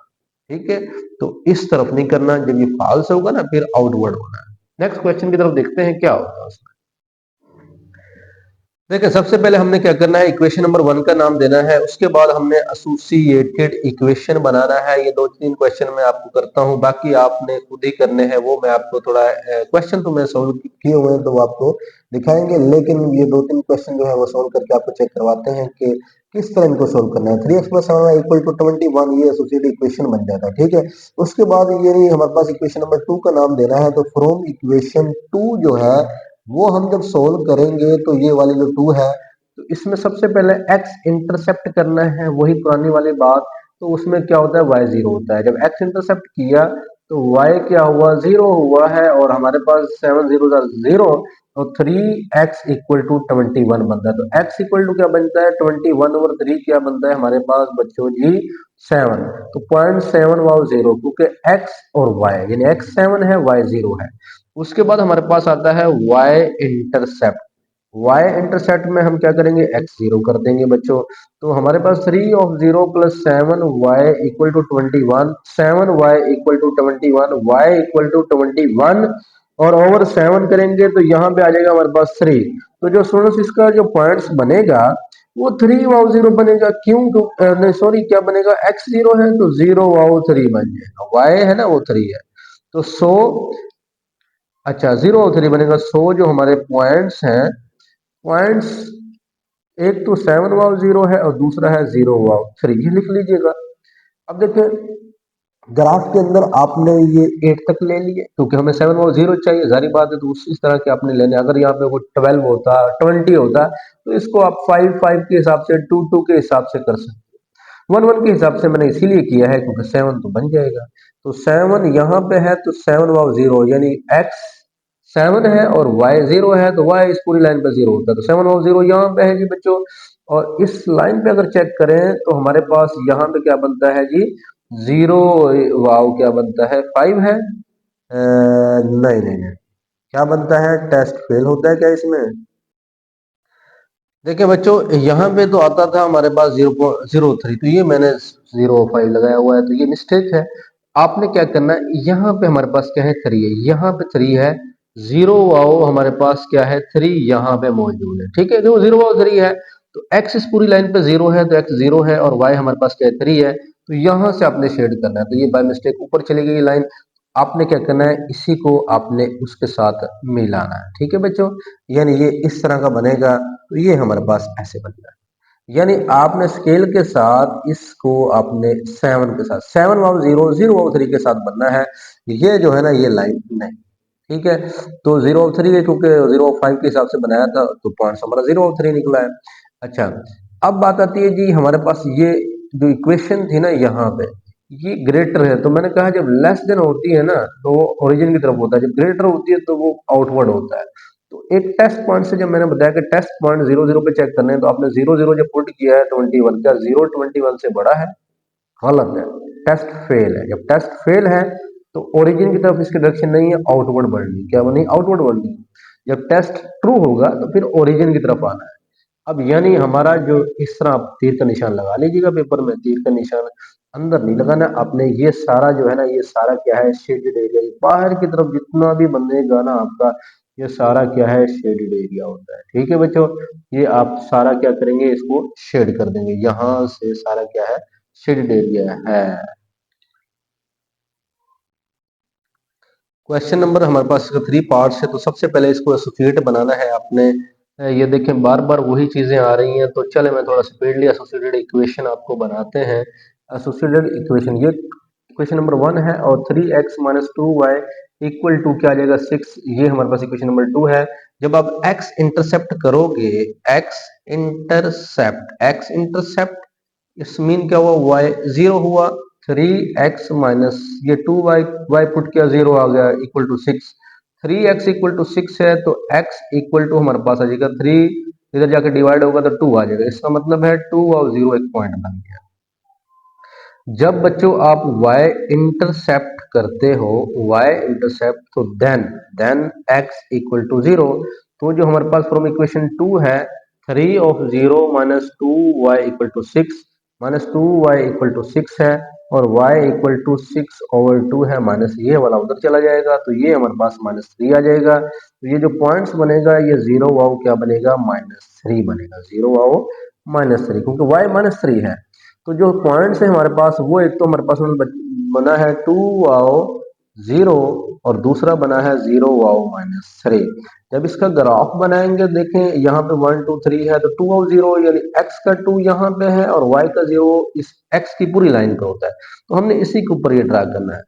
ठीक है, तो इस तरफ नहीं करना, जब ये फॉल्स होगा ना फिर आउटवर्ड होना है। नेक्स्ट क्वेश्चन की तरफ देखते हैं क्या होता है उसमें। देखिए, सबसे पहले हमने क्या करना है, इक्वेशन नंबर 1 का नाम देना है, उसके बाद हमने एसोसिएटेड इक्वेशन बनाना है। ये 2-3 क्वेश्चन मैं आपको करता हूं, बाकी आपने खुद ही करने हैं, वो मैं आपको थोड़ा क्वेश्चन तो मैं सोल्व किए हुए हैं तो वो आपको दिखाएंगे, लेकिन ये 2-3 क्वेश्चन जो है वो सोल्व करके आपको चेक करवाते हैं कि किस तरह इनको सोल्व करना है। 3x plus 7y equal to 21, ये एसोसिएटेड इक्वेशन बन जाता है। ठीक है, उसके बाद ये नहीं, हमारे पास इक्वेशन नंबर 2 का नाम देना है, तो फ्रॉम इक्वेशन 2 जो है वो हम जब सोल्व करेंगे, तो ये वाली जो 2 है, तो इसमें सबसे पहले x इंटरसेप्ट करना है, वही पुरानी वाली बात। तो उसमें क्या होता है, y 0 होता है। जब x इंटरसेप्ट किया तो y क्या हुआ, 0 हुआ है, और हमारे पास 7 0 0, और 3x इक्वल टू 21 बनता है। तो x इक्वल टू क्या बनता है, 21, और 3 क्या बनता है हमारे पास बच्चों जी, 7। तो 0.7 वाव 0, क्योंकि x और y, यानी x 7 है, y 0 है। उसके बाद हमारे पास आता है y इंटरसेप्ट। y इंटरसेप्ट में हम क्या करेंगे, x 0 कर देंगे बच्चों। तो हमारे पास 3 of 0 plus 7y equal to 21, 7y equal to 21, y equal to 21, और ओवर 7 करेंगे तो यहाँ पे आ जाएगा हमारे पास 3। तो जो स्टूडेंट्स इसका जो पॉइंट्स बनेगा वो 3 वाव 0 बनेगा। क्यों, नहीं सॉरी, क्या बनेगा, x 0 है तो 0 वाव 3 बन जाएगा, y है ना वो 3 है, तो 100, अच्छा 0 और 3 बनेगा। 100 जो हमारे पॉइंट्स हैं, पॉइंट्स एक तो 7 वाव 0 है और दूसरा है 0 वाव 3, ये लिख लीजिएगा। अब देखिए, ग्राफ के अंदर आपने ये 8 तक ले लिए, क्योंकि हमें 7 वाव 0 चाहिए, जारी बात है, तो उस तरह के आपने लेने। अगर यहाँ पे वो 12 होता, 20 होता, तो इसको आप 5 5 के हिसाब से, 2 2 के हिसाब से कर सकते। वन वन के हिसाब से मैंने इसीलिए किया है क्योंकि 7 तो बन जाएगा। तो 7 यहाँ पे है तो 7 वाव 0 यानी x 7 है और y 0 है तो y इस पूरी लाइन पे 0 होता है। तो 7 वाव 0 यहाँ पे है जी बच्चों। और इस लाइन पे अगर चेक करें तो हमारे पास यहाँ पे क्या बनता है जी, 0 वाव क्या बनता है, 5 है। नहीं नहीं नहीं, क्या बनता है, टेस्ट फेल होता है क्या इसमें? देखिए बच्चों यहाँ पे तो आता था हमारे पास 0.03, तो ये मैंने 0.5 लगाया हुआ है, तो ये मिस्टेक है। आपने क्या करना है, यहाँ पे हमारे पास क्या है, 3 है, यहाँ पे 3 है, 0 वाओ हमारे पास क्या है, 3 यहाँ पे मौजूद है। ठीक है, देखो 0 वाओ 3 है तो x इस पूरी लाइन पे 0 है तो x 0 है, और y हमारे पास क्या है, 3 है। तो यहाँ से आपने शेड करना है, तो ये बाय मिस्टेक ऊपर चली गई लाइन। आपने क्या करना है, इसी को आपने उसके साथ मिलाना है। ठीक है बच्चों, यानी ये इस तरह का बनेगा, तो ये हमारे पास ऐसे बनेगा। यानी आपने स्केल के साथ इसको आपने 7 के साथ, 7 वाव 0 0 वाव 3 के साथ बनना है। ये जो है ना ये लाइन नहीं, ठीक है। तो 0 वाव 3 है क्योंकि 0 वाव 5 के हिसाब से बनाया था तो पॉइंट हमारा 0 वाव 3 निकला है। अच्छा, अब बात आती है जी हमारे पास ये जो इक्वेशन थी ना यहाँ पे, ये ग्रेटर है, तो मैंने कहा जब लेस देन होती है ना तो वो ओरिजिन की तरफ होता है, जब ग्रेटर होती है तो वो आउटवर्ड होता है। तो एक टेस्ट पॉइंट से जब मैंने बताया कि टेस्ट पॉइंट 0 0 पे चेक करने हैं, तो आपने 0 0 जब पुट किया है 21, क्या 0 21 से बड़ा है? गलत है, टेस्ट फेल है। जब टेस्ट फेल है तो ओरिजिन की तरफ इसकी डायरेक्शन नहीं है, आउटवर्ड बढ़नी, क्या बनी, आउटवर्ड बढ़नी। जब टेस्ट ट्रू होगा तो फिर ओरिजिन की तरफ आना है। अब यानी हमारा जो इस तरह आप तीर का निशान लगा लीजिएगा पेपर में, तीर का निशान अंदर नहीं लगाना आपने, ये सारा जो है ना ये सारा क्या है, शेडेड एरिया, बाहर की तरफ जितना भी बनेगा ना आपका, ये सारा क्या है, शेडेड एरिया होता है। ठीक है बच्चों, ये आप सारा क्या करेंगे, इसको शेड कर देंगे, यहां से सारा क्या है, शेडेड एरिया है। क्वेश्चन नंबर हमारे पास इसका 3 पार्ट्स है, तो सबसे पहले इसको एसोसिएट बनाना है आपने। ये देखें बार बार वही चीजें आ रही हैं, तो चले मैं थोड़ा स्पीडली एसोसिएटेड इक्वेशन आपको बनाते हैं। एसोसिएटेड इक्वेशन ये इक्वेशन नंबर 1 है, और 3x minus 2y equal to क्या आ जाएगा, 6, ये हमारे पास इक्वेशन नंबर 2 है। जब आप x इंटरसेप्ट करोगे, x इंटरसेप्ट इस मीन क्या हुआ, y 0 हुआ, 3x माइनस ये 2y, y पुट किया 0 आ गया equal to 6, 3x equal to 6 है तो x इक्वल टू हमारे पास आ जाएगा 3, इधर जाकर डिवाइड होगा तो 2 आ जाएगा, इसका मतलब है 2 और 0 एक पॉइंट बन गया। जब बच्चों आप y इंटरसेप्ट करते हो, y इंटरसेप्ट, तो देन x इक्वल टू 0, तो जो हमारे पास फ्रॉम इक्वेशन 2 है, 3 of 0 minus 2y equal to 6, minus 2y equal to 6 है, और y इक्वल टू 6 ओवर 2 है, माइनस ये वाला उधर चला जाएगा, तो ये हमारे पास माइनस 3 आ जाएगा। तो ये जो पॉइंट्स बनेगा ये 0 वाओ क्या बनेगा, माइनस 3 बनेगा, 0 वाओ माइनस 3, क्योंकि y माइनस 3 है। तो जो पॉइंट्स है हमारे पास, वो एक तो हमारे पास बना है 2 वाओ 0, और दूसरा बना है 0 वाओ माइनस 3। जब इसका ग्राफ बनाएंगे, देखें यहाँ पे 1 2 3 है, तो 2 वाओ 0 यानी x का 2 यहाँ पे है और y का 0 इस x की पूरी लाइन पे होता है, तो हमने इसी के ऊपर ये ड्रा करना है।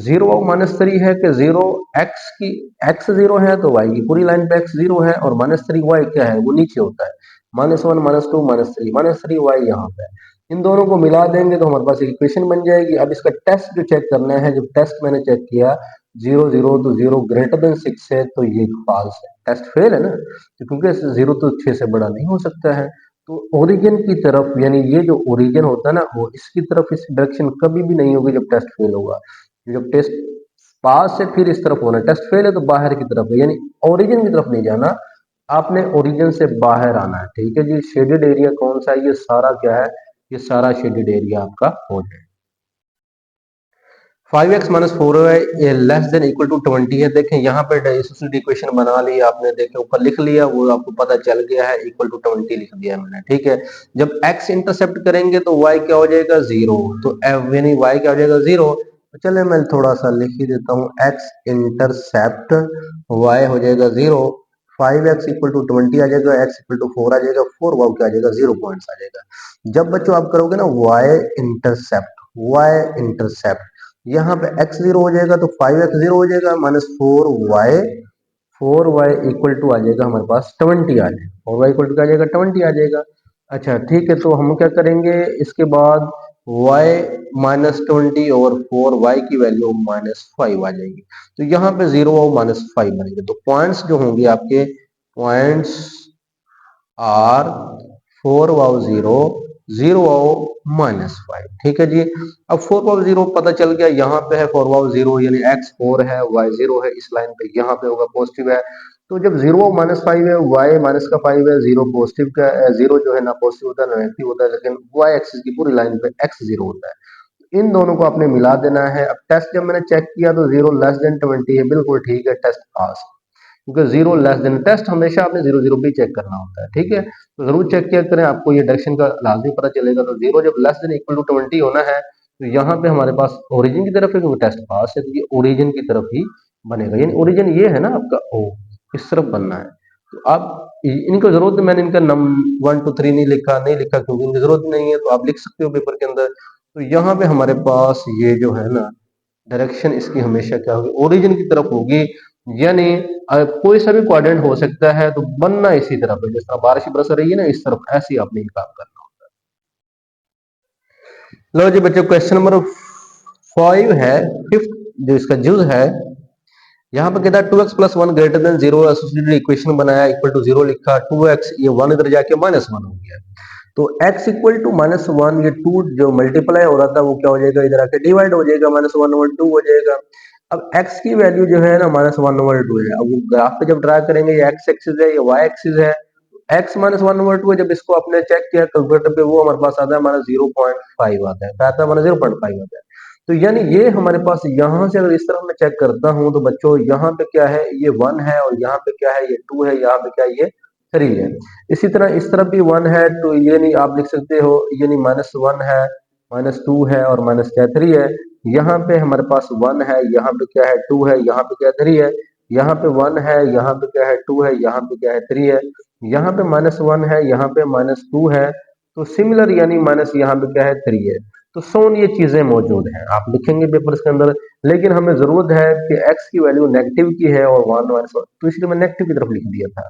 0 वाओ माइनस 3 है कि 0 x की, x 0 है तो y की पूरी लाइन पे x 0 है, और माइनस 3 y क्या है, वो नीचे होता है, -1 -2 -3 y यहाँ पे है। इन दोनों को मिला देंगे तो हमारे पास एक इक्वेशन बन जाएगी। अब इसका टेस्ट जो चेक करना है, जब टेस्ट मैंने चेक किया 0 0 तो 0 ग्रेटर देन 6 है, तो ये फॉल्स है, टेस्ट फेल है ना, तो क्योंकि 0 तो 6 से बड़ा नहीं हो सकता है। तो ओरिजिन की तरफ, यानी ये जो ओरिजिन होता है ना, वो इसकी तरफ, इस डायरेक्शन कभी भी नहीं होगी जब टेस्ट फेल होगा। जब टेस्ट पास से फिर इस तरफ होना, टेस्ट फेल है तो बाहर की तरफ है, यानी ओरिजिन की तरफ नहीं जाना, आपने ओरिजिन से बाहर आना है। ठीक है जी, शेडेड एरिया कौन सा है, ये सारा क्या है, ये सारा शेडेड एरिया आपका हो जाए। 5x minus 4y less than equal to 20 है। देखें यहाँ पे डिसोसिएटेड इक्वेशन बना ली आपने, देखें ऊपर लिख लिया, वो आपको पता चल गया है, इक्वल टू 20 लिख दिया मैंने। ठीक है, जब x इंटरसेप्ट करेंगे तो y क्या हो जाएगा, 0, तो यानी y क्या हो जाएगा, 0। तो चले मैं थोड़ा सा लिख ही देता हूँ, x इंटरसेप्ट y हो जाएगा 0, 5x इक्वल टू 20 आ जाएगा, x इक्वल टू 4 आ जाएगा, 4 वाव क्या आ जाएगा, 0 पॉइंट्स आ जाएगा। जब बच्चों आप करोगे ना y इंटरसेप्ट, यहाँ पे x 0 हो जाएगा तो 5x 0 हो जाएगा, माइनस 4y इक्वल टू आ जाएगा हमारे पास 20 आ जाएगा, 4y इक्वल टू क्या आ जाएगा, 20 आ जाएगा। अच्छा ठीक है, तो हम क्या करेंगे इसके बाद, y -20/4 y की वैल्यू -5 आ जाएगी। तो यहाँ पे 0 और -5 बनेंगे। तो पॉइंट्स जो होंगे आपके पॉइंट्स आर 4 वाव 0 0 वाव -5। ठीक है जी। अब 4 वाव 0 पता चल गया, यहाँ पे है 4 वाव 0 यानी x 4 है y 0 है, इस लाइन पे यहाँ पे होगा पॉजिटिव है। तो जब 0 -5 है, y माइनस का 5 है, 0 पॉजिटिव का 0 जो है ना पॉजिटिव होता है ना नेगेटिव होता है, लेकिन y एक्सिस की पूरी लाइन पे x 0 होता है। इन दोनों को आपने मिला देना है। अब टेस्ट जब मैंने चेक किया तो 0 लेस देन 20 है, बिल्कुल ठीक है, टेस्ट पास। क्योंकि 0 लेस देन टेस्ट हमेशा आपने 0 0 भी चेक करना होता है। ठीक है, तो जरूर चेक किया करें, आपको ये डायरेक्शन का लाजमी पता चलेगा। तो 0 जब लेस देन इक्वल टू 20 होना है, तो यहाँ पे हमारे पास ओरिजिन की तरफ है, क्योंकि टेस्ट पास है, तो ये ओरिजिन की तरफ ही बनेगा। यानी ओरिजिन ये है ना आपका ओ, इस तरफ बनना है। तो आप इनको जरूरत, मैंने इनका नम 1 2 3 नहीं लिखा क्योंकि इनकी जरूरत नहीं है, तो आप लिख सकते हो पेपर के अंदर। तो यहाँ पे हमारे पास ये जो है ना डायरेक्शन इसकी हमेशा क्या होगी, ओरिजिन की तरफ होगी। यानी कोई सा भी क्वाड्रेंट हो सकता है, तो बनना इसी तरफ है। जिस तरह बारिश बरस रही है ना इस तरफ, ऐसे ही आपने ये काम करना होता है। लो जी बच्चों, क्वेश्चन नंबर 5 है, फिफ्थ जो इसका जुज है। यहाँ पर कहता है 2x plus 1 greater than 0, associated equation बनाया, इक्वल टू 0 लिखा, 2x ये 1 इधर जाके -1 हो गया। तो x इक्वल टू -1, ये 2 जो मल्टीप्लाई हो रहा था वो क्या हो जाएगा, इधर आके डिवाइड हो जाएगा, -1/2 हो जाएगा। अब x की वैल्यू जो है ना -1/2 है। अब वो ग्राफ पे जब ड्रा करेंगे, ये x एक्सिस है, ये y एक्सिस है। x -1/2 है, जब इसको आपने चेक किया कैलकुलेटर पे, वो हमारे पास आता है -0.5 आता है, आता है -0.5 आता है। तो यानी ये हमारे पास यहाँ से अगर इस तरफ मैं चेक करता हूँ, तो बच्चों यहाँ पे क्या है, ये 1 है, और यहाँ पे क्या है, ये 2 है, यहाँ पे क्या है, ये 3 है। इसी तरह इस तरफ भी 1 है, तो ये नहीं आप लिख सकते हो, ये नहीं -1 है, -2 है, और माइनस क्या 3 है। यहाँ पे हमारे पास 1 है, यहाँ पे क्या है 2 है, यहाँ पे क्या 3 है। यहाँ पे 1 है, यहाँ पे क्या है 2 है, यहाँ पे क्या है 3 है। यहाँ पे -1 है, यहाँ पे -2 है। तो सिमिलर यानी माइनस यहाँ पे क्या है 3 है। तो सोन ये चीजें मौजूद हैं, आप लिखेंगे पेपर के अंदर। लेकिन हमें जरूरत है कि x की वैल्यू नेगेटिव की है और 1 -1, तो इसलिए मैं नेगेटिव की तरफ लिख दिया था।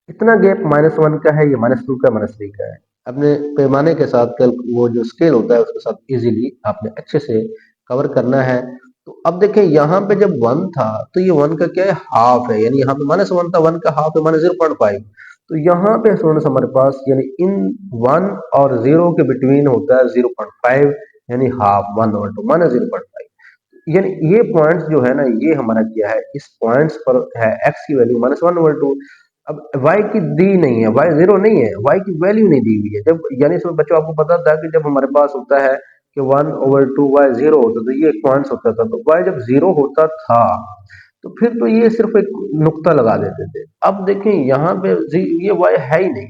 इतना गैप -1 का है, ये -2 का, -3 का है। अपने पैमाने के साथ कल वो जो स्केल होता है उसके साथ इजीली आपने अच्छे से कवर करना है। तो अब देखें यहाँ पे जब 1 था, तो ये 1 का क्या है, हाफ है। यानी यहाँ पे -1 था, 1 का हाफ है, -0.5। तो यहाँ पे स्टूडेंट्स हमारे पास यानी इन 1 और 0 के बिटवीन होता है 0.5, यानी हाफ 1/2 -0.5। यानी ये पॉइंट्स जो है ना, ये हमारा क्या है, इस पॉइंट्स पर है x की वैल्यू -1/2। अब y की दी नहीं है, y 0 नहीं है, y की वैल्यू नहीं दी हुई है। जब यानी इसमें बच्चों आपको पता था कि जब हमारे पास होता है कि 1/2 y 0 होता, तो ये एक पॉइंट्स होता था। तो y जब 0 होता था, तो फिर तो ये सिर्फ एक नुक्ता लगा देते थे। अब देखें यहाँ पे ये y है ही नहीं,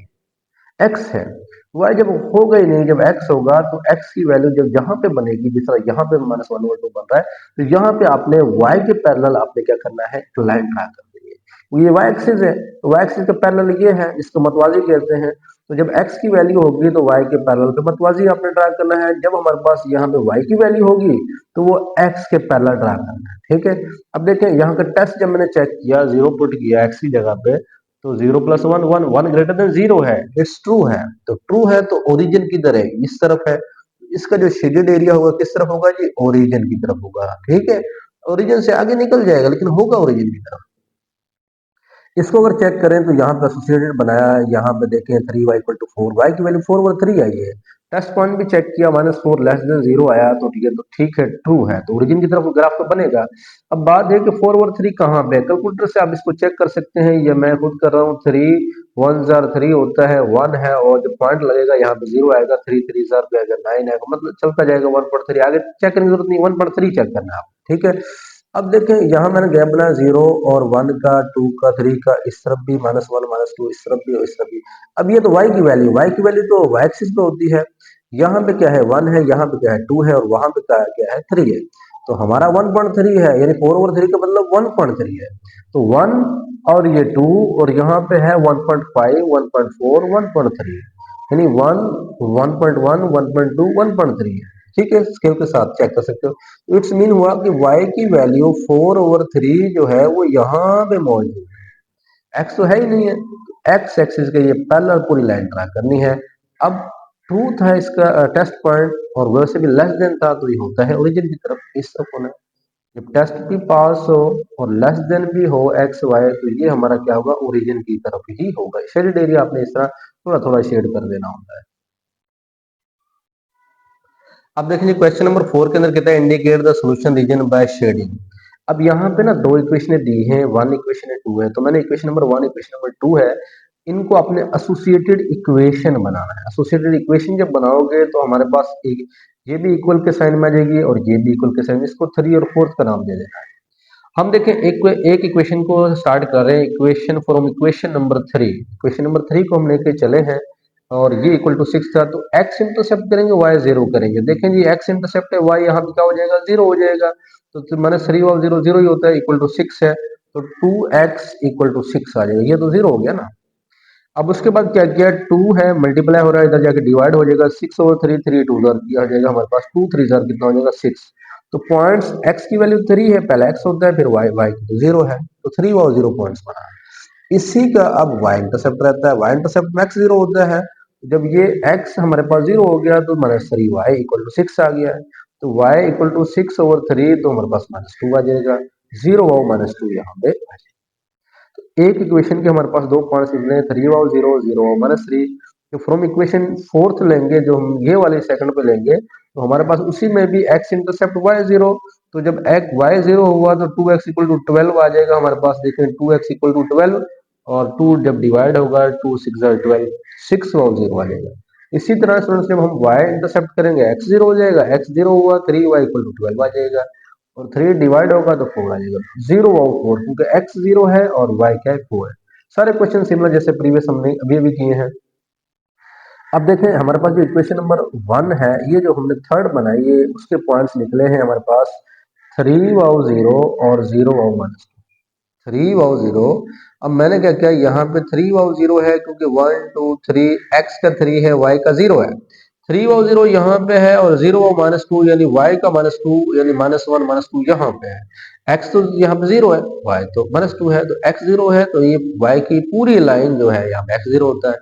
x है। y जब होगा ही नहीं, जब x होगा तो x की वैल्यू जब यहाँ पे बनेगी, जिस तरह यहाँ पे -1/2 बन रहा है, तो यहाँ पे आपने y के पैरेलल आपने क्या करना है, एक लाइन ड्रा कर देनी है। ये y एक्सिस है, तो y एक्सिस के पैरेलल ये है, इसको मतवाजी कहते हैं। तो जब x की वैल्यू होगी तो y के पैरेलल पे मतवाजी आपने ड्रा करना है। जब हमारे पास यहाँ पे y की वैल्यू होगी, तो वो x के पैरेलल ड्रा करना है। ठीक है, अब देखें यहाँ का टेस्ट जब मैंने चेक किया, 0 पुट किया x की जगह पे, तो 0 + 1 1 1 ग्रेटर देन 0 है, इट्स ट्रू है। तो ट्रू है तो ओरिजिन किधर है, इस तरफ है। इसका जो शेडेड एरिया होगा किस तरफ होगा जी, ओरिजिन की तरफ होगा। ठीक है, ओरिजिन से आगे निकल जाएगा, लेकिन होगा ओरिजिन की तरफ। इसको अगर चेक करें तो यहाँ पे एसोसिएटेड बनाया है, यहाँ पे देखें 3y = 4, y की वैल्यू 4/3 आई है। टेस्ट पॉइंट भी चेक किया, -4 लेस देन 0 आया, तो ठीक है, तो ठीक है, ट्रू है, तो ओरिजिन की तरफ ग्राफ तो बनेगा। अब बात है कि 4/3 कहाँ पे है, कैलकुलेटर से आप इसको चेक कर सकते हैं, या मैं खुद कर रहा हूँ। 3 1 जार 3 होता है, 1 है, और जो पॉइंट लगेगा यहाँ पे 0 आएगा, 3 3 जार पे आएगा 9 आएगा, मतलब चलता जाएगा 1/3। आगे चेक करने की जरूरत नहीं, 1/3 चेक करना है आप। ठीक है, अब देखें यहाँ मैंने गैप बनाया 0 और 1 का, 2 का, 3 का, इस तरफ भी -1 -2, इस तरफ भी और इस तरफ भी। अब ये तो y की वैल्यू तो y एक्सिस पे होती है। यहाँ पे क्या है, 1 है, यहाँ पे क्या है, 2 है, और वहां पे क्या है 3 है। तो हमारा 1/3 है, यानी 4/3 का मतलब 1/3 है। तो 1 और ये 2, और यहाँ पे है 1.5 1.4 1.3, यानी 1 1.1 1.2 1.3 है। ठीक है, स्केल के साथ चेक कर सकते हो। इट्स मीन हुआ कि y की वैल्यू 4/3 जो है वो यहाँ पे मौजूद है, x तो है ही नहीं है। x एक्सिस के ये पैरेलल पूरी लाइन ड्रा करनी है। अब टू था इसका टेस्ट पॉइंट और वैसे भी लेस देन था तो ये होता है ओरिजिन की तरफ, इस तरफ होना है। जब टेस्ट भी पास हो और लेस देन भी हो एक्स वाई तो ये हमारा क्या होगा, ओरिजिन की तरफ ही होगा। शेडेड एरिया आपने इस तरह थोड़ा थोड़ा शेड कर देना होता है। अब देखिए क्वेश्चन नंबर 4 के अंदर कहता है indicate the solution region by shading. अब यहाँ पे ना दो इक्वेशन दी है, वन इक्वेशन है टू है, तो मैंने इक्वेशन नंबर 1 इक्वेशन नंबर 2 है, इनको अपने एसोसिएटेड इक्वेशन बनाना है। एसोसिएटेड इक्वेशन जब बनाओगे तो हमारे पास एक ये भी इक्वल के साइन में आ जाएगी और ये भी इक्वल के साइन, इसको 3 और 4 का नाम दे देना है। हम देखें एक इक्वेशन को स्टार्ट कर रहे हैं, equation from equation number 3, equation number 3 को हम लेके चले हैं और ये इक्वल टू 6 था, तो x इंटरसेप्ट करेंगे y जीरो करेंगे। देखें जी x इंटरसेप्ट है y, यहाँ पे क्या हो जाएगा, जीरो हो जाएगा, तो मैंने 3 और 0 जीरो ही होता है, इक्वल टू 6 है, तो 2x इक्वल टू 6 आ जाएगा, ये तो जीरो हो गया ना। अब उसके बाद क्या किया, 2 है मल्टीप्लाई हो रहा है, इधर जाके डिवाइड हो जाएगा, 6 और 3 3 2 हो जाएगा हमारे पास, 2 3 कितना हो जाएगा 6। तो पॉइंट्स x की वैल्यू 3 है, पहला x होता है, फिर y की तो 0 है, तो 3 और 0 पॉइंट्स बना है। इसी का अब y इंटरसेप्ट रहता है, y इंटरसेप्ट में x 0 होता है, जब ये x हमारे पास 0 हो गया तो माइनस 3 y इक्वल टू 6 आ गया है, तो y इक्वल टू 6 ओवर 3 तो हमारे पास माइनस 2 आ जाएगा, 0 और माइनस 2 यहाँ पे आ जाएगा। एक इक्वेशन के हमारे पास दो पॉइंट्स निकले, 3 और 0 0 माइनस 3, जो फ्रॉम इक्वेशन फोर्थ लेंगे, जो हम ये वाले सेकंड पे लेंगे, तो हमारे पास उसी में भी x इंटरसेप्ट y 0, तो जब x y 0 हुआ तो 2x इक्वल टू 12 आ जाएगा हमारे पास। देखें 2x इक्वल टू 12 और 2 जब डिवाइड होगा 2 6 12, 6 और 0 आ जाएगा। इसी तरह से जब हम y इंटरसेप्ट करेंगे x 0 हो जाएगा, x 0 हुआ 3y इक्वल टू 12 आ जाएगा और 3 डिवाइड होगा तो 4 आ जाएगा, 0 और 4, क्योंकि x 0 है और y क्या है 4 है। सारे क्वेश्चन सिमिलर जैसे प्रीवियस हमने अभी अभी किए हैं। अब देखें हमारे पास जो इक्वेशन नंबर 1 है, ये जो हमने थर्ड बनाई है उसके पॉइंट्स निकले हैं हमारे पास 3 वाउ 0 और 0 वाउ माइनस 3 वाउ 0। अब मैंने क्या किया, यहाँ पे 3 वाउ 0 है क्योंकि 1 2 3 x का 3 है, y का 0 है, 3 वाउ 0 यहाँ पे है और 0 वाउ माइनस 2 यानी y का माइनस 2 यानी माइनस 1 माइनस 2 यहाँ पे है। x तो यहाँ पे 0 है, y तो माइनस 2 है, तो x 0 है तो ये y की पूरी लाइन जो है यहाँ पे x 0 होता है,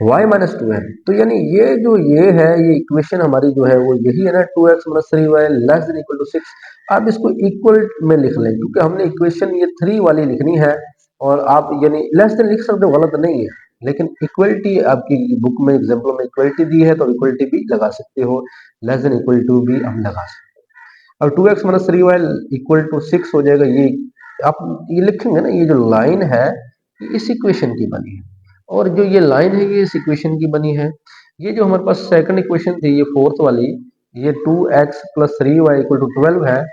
y माइनस 2 है, तो यानी ये जो ये है ये इक्वेशन हमारी जो है वो यही है ना, 2x minus 3y less than equal to 6। आप इसको इक्वल में लिख लें क्योंकि हमने इक्वेशन ये 3 वाली लिखनी है, और आप यानी लेस देन लिख सकते हो, गलत नहीं है, लेकिन इक्वलिटी आपकी बुक में एग्जाम्पल में इक्वलिटी दी है तो इक्वलिटी भी लगा सकते हो, लेस देन इक्वल टू भी हम लगा सकते हो। अब 2x minus 3y equal to 6 हो जाएगा, ये आप ये लिखेंगे ना, ये जो लाइन है ये इस इक्वेशन की बनी है और जो ये लाइन है ये इस इक्वेशन की बनी है। ये जो हमारे पास सेकंड इक्वेशन थी ये फोर्थ वाली, ये 2x plus 3y equal to 12 है,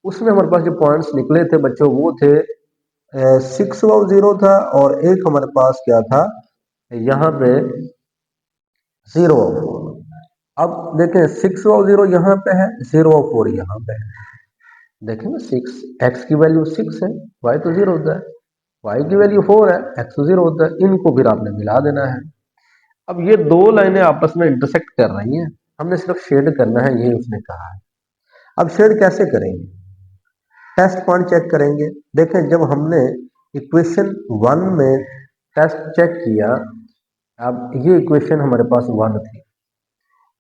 उसमें हमारे पास जो पॉइंट्स निकले थे बच्चों वो थे 6 वाउ 0 था और एक हमारे पास क्या था यहाँ पे 0 वाउ 4। अब देखें 6 वाउ 0 यहाँ पे है, 0 वाउ 4 यहाँ पे है। देखें ना 6 x की वैल्यू 6 है, y तो 0 होता है, y की वैल्यू 4 है, x तो 0 होता है, इनको फिर आपने मिला देना है। अब ये दो लाइनें आपस में इंटरसेक्ट कर रही हैं, हमने सिर्फ शेड करना है, ये उसने कहा है। अब शेड कैसे करेंगे, टेस्ट पॉइंट चेक करेंगे। देखें जब हमने इक्वेशन 1 में टेस्ट चेक किया, अब ये इक्वेशन हमारे पास 1 थी,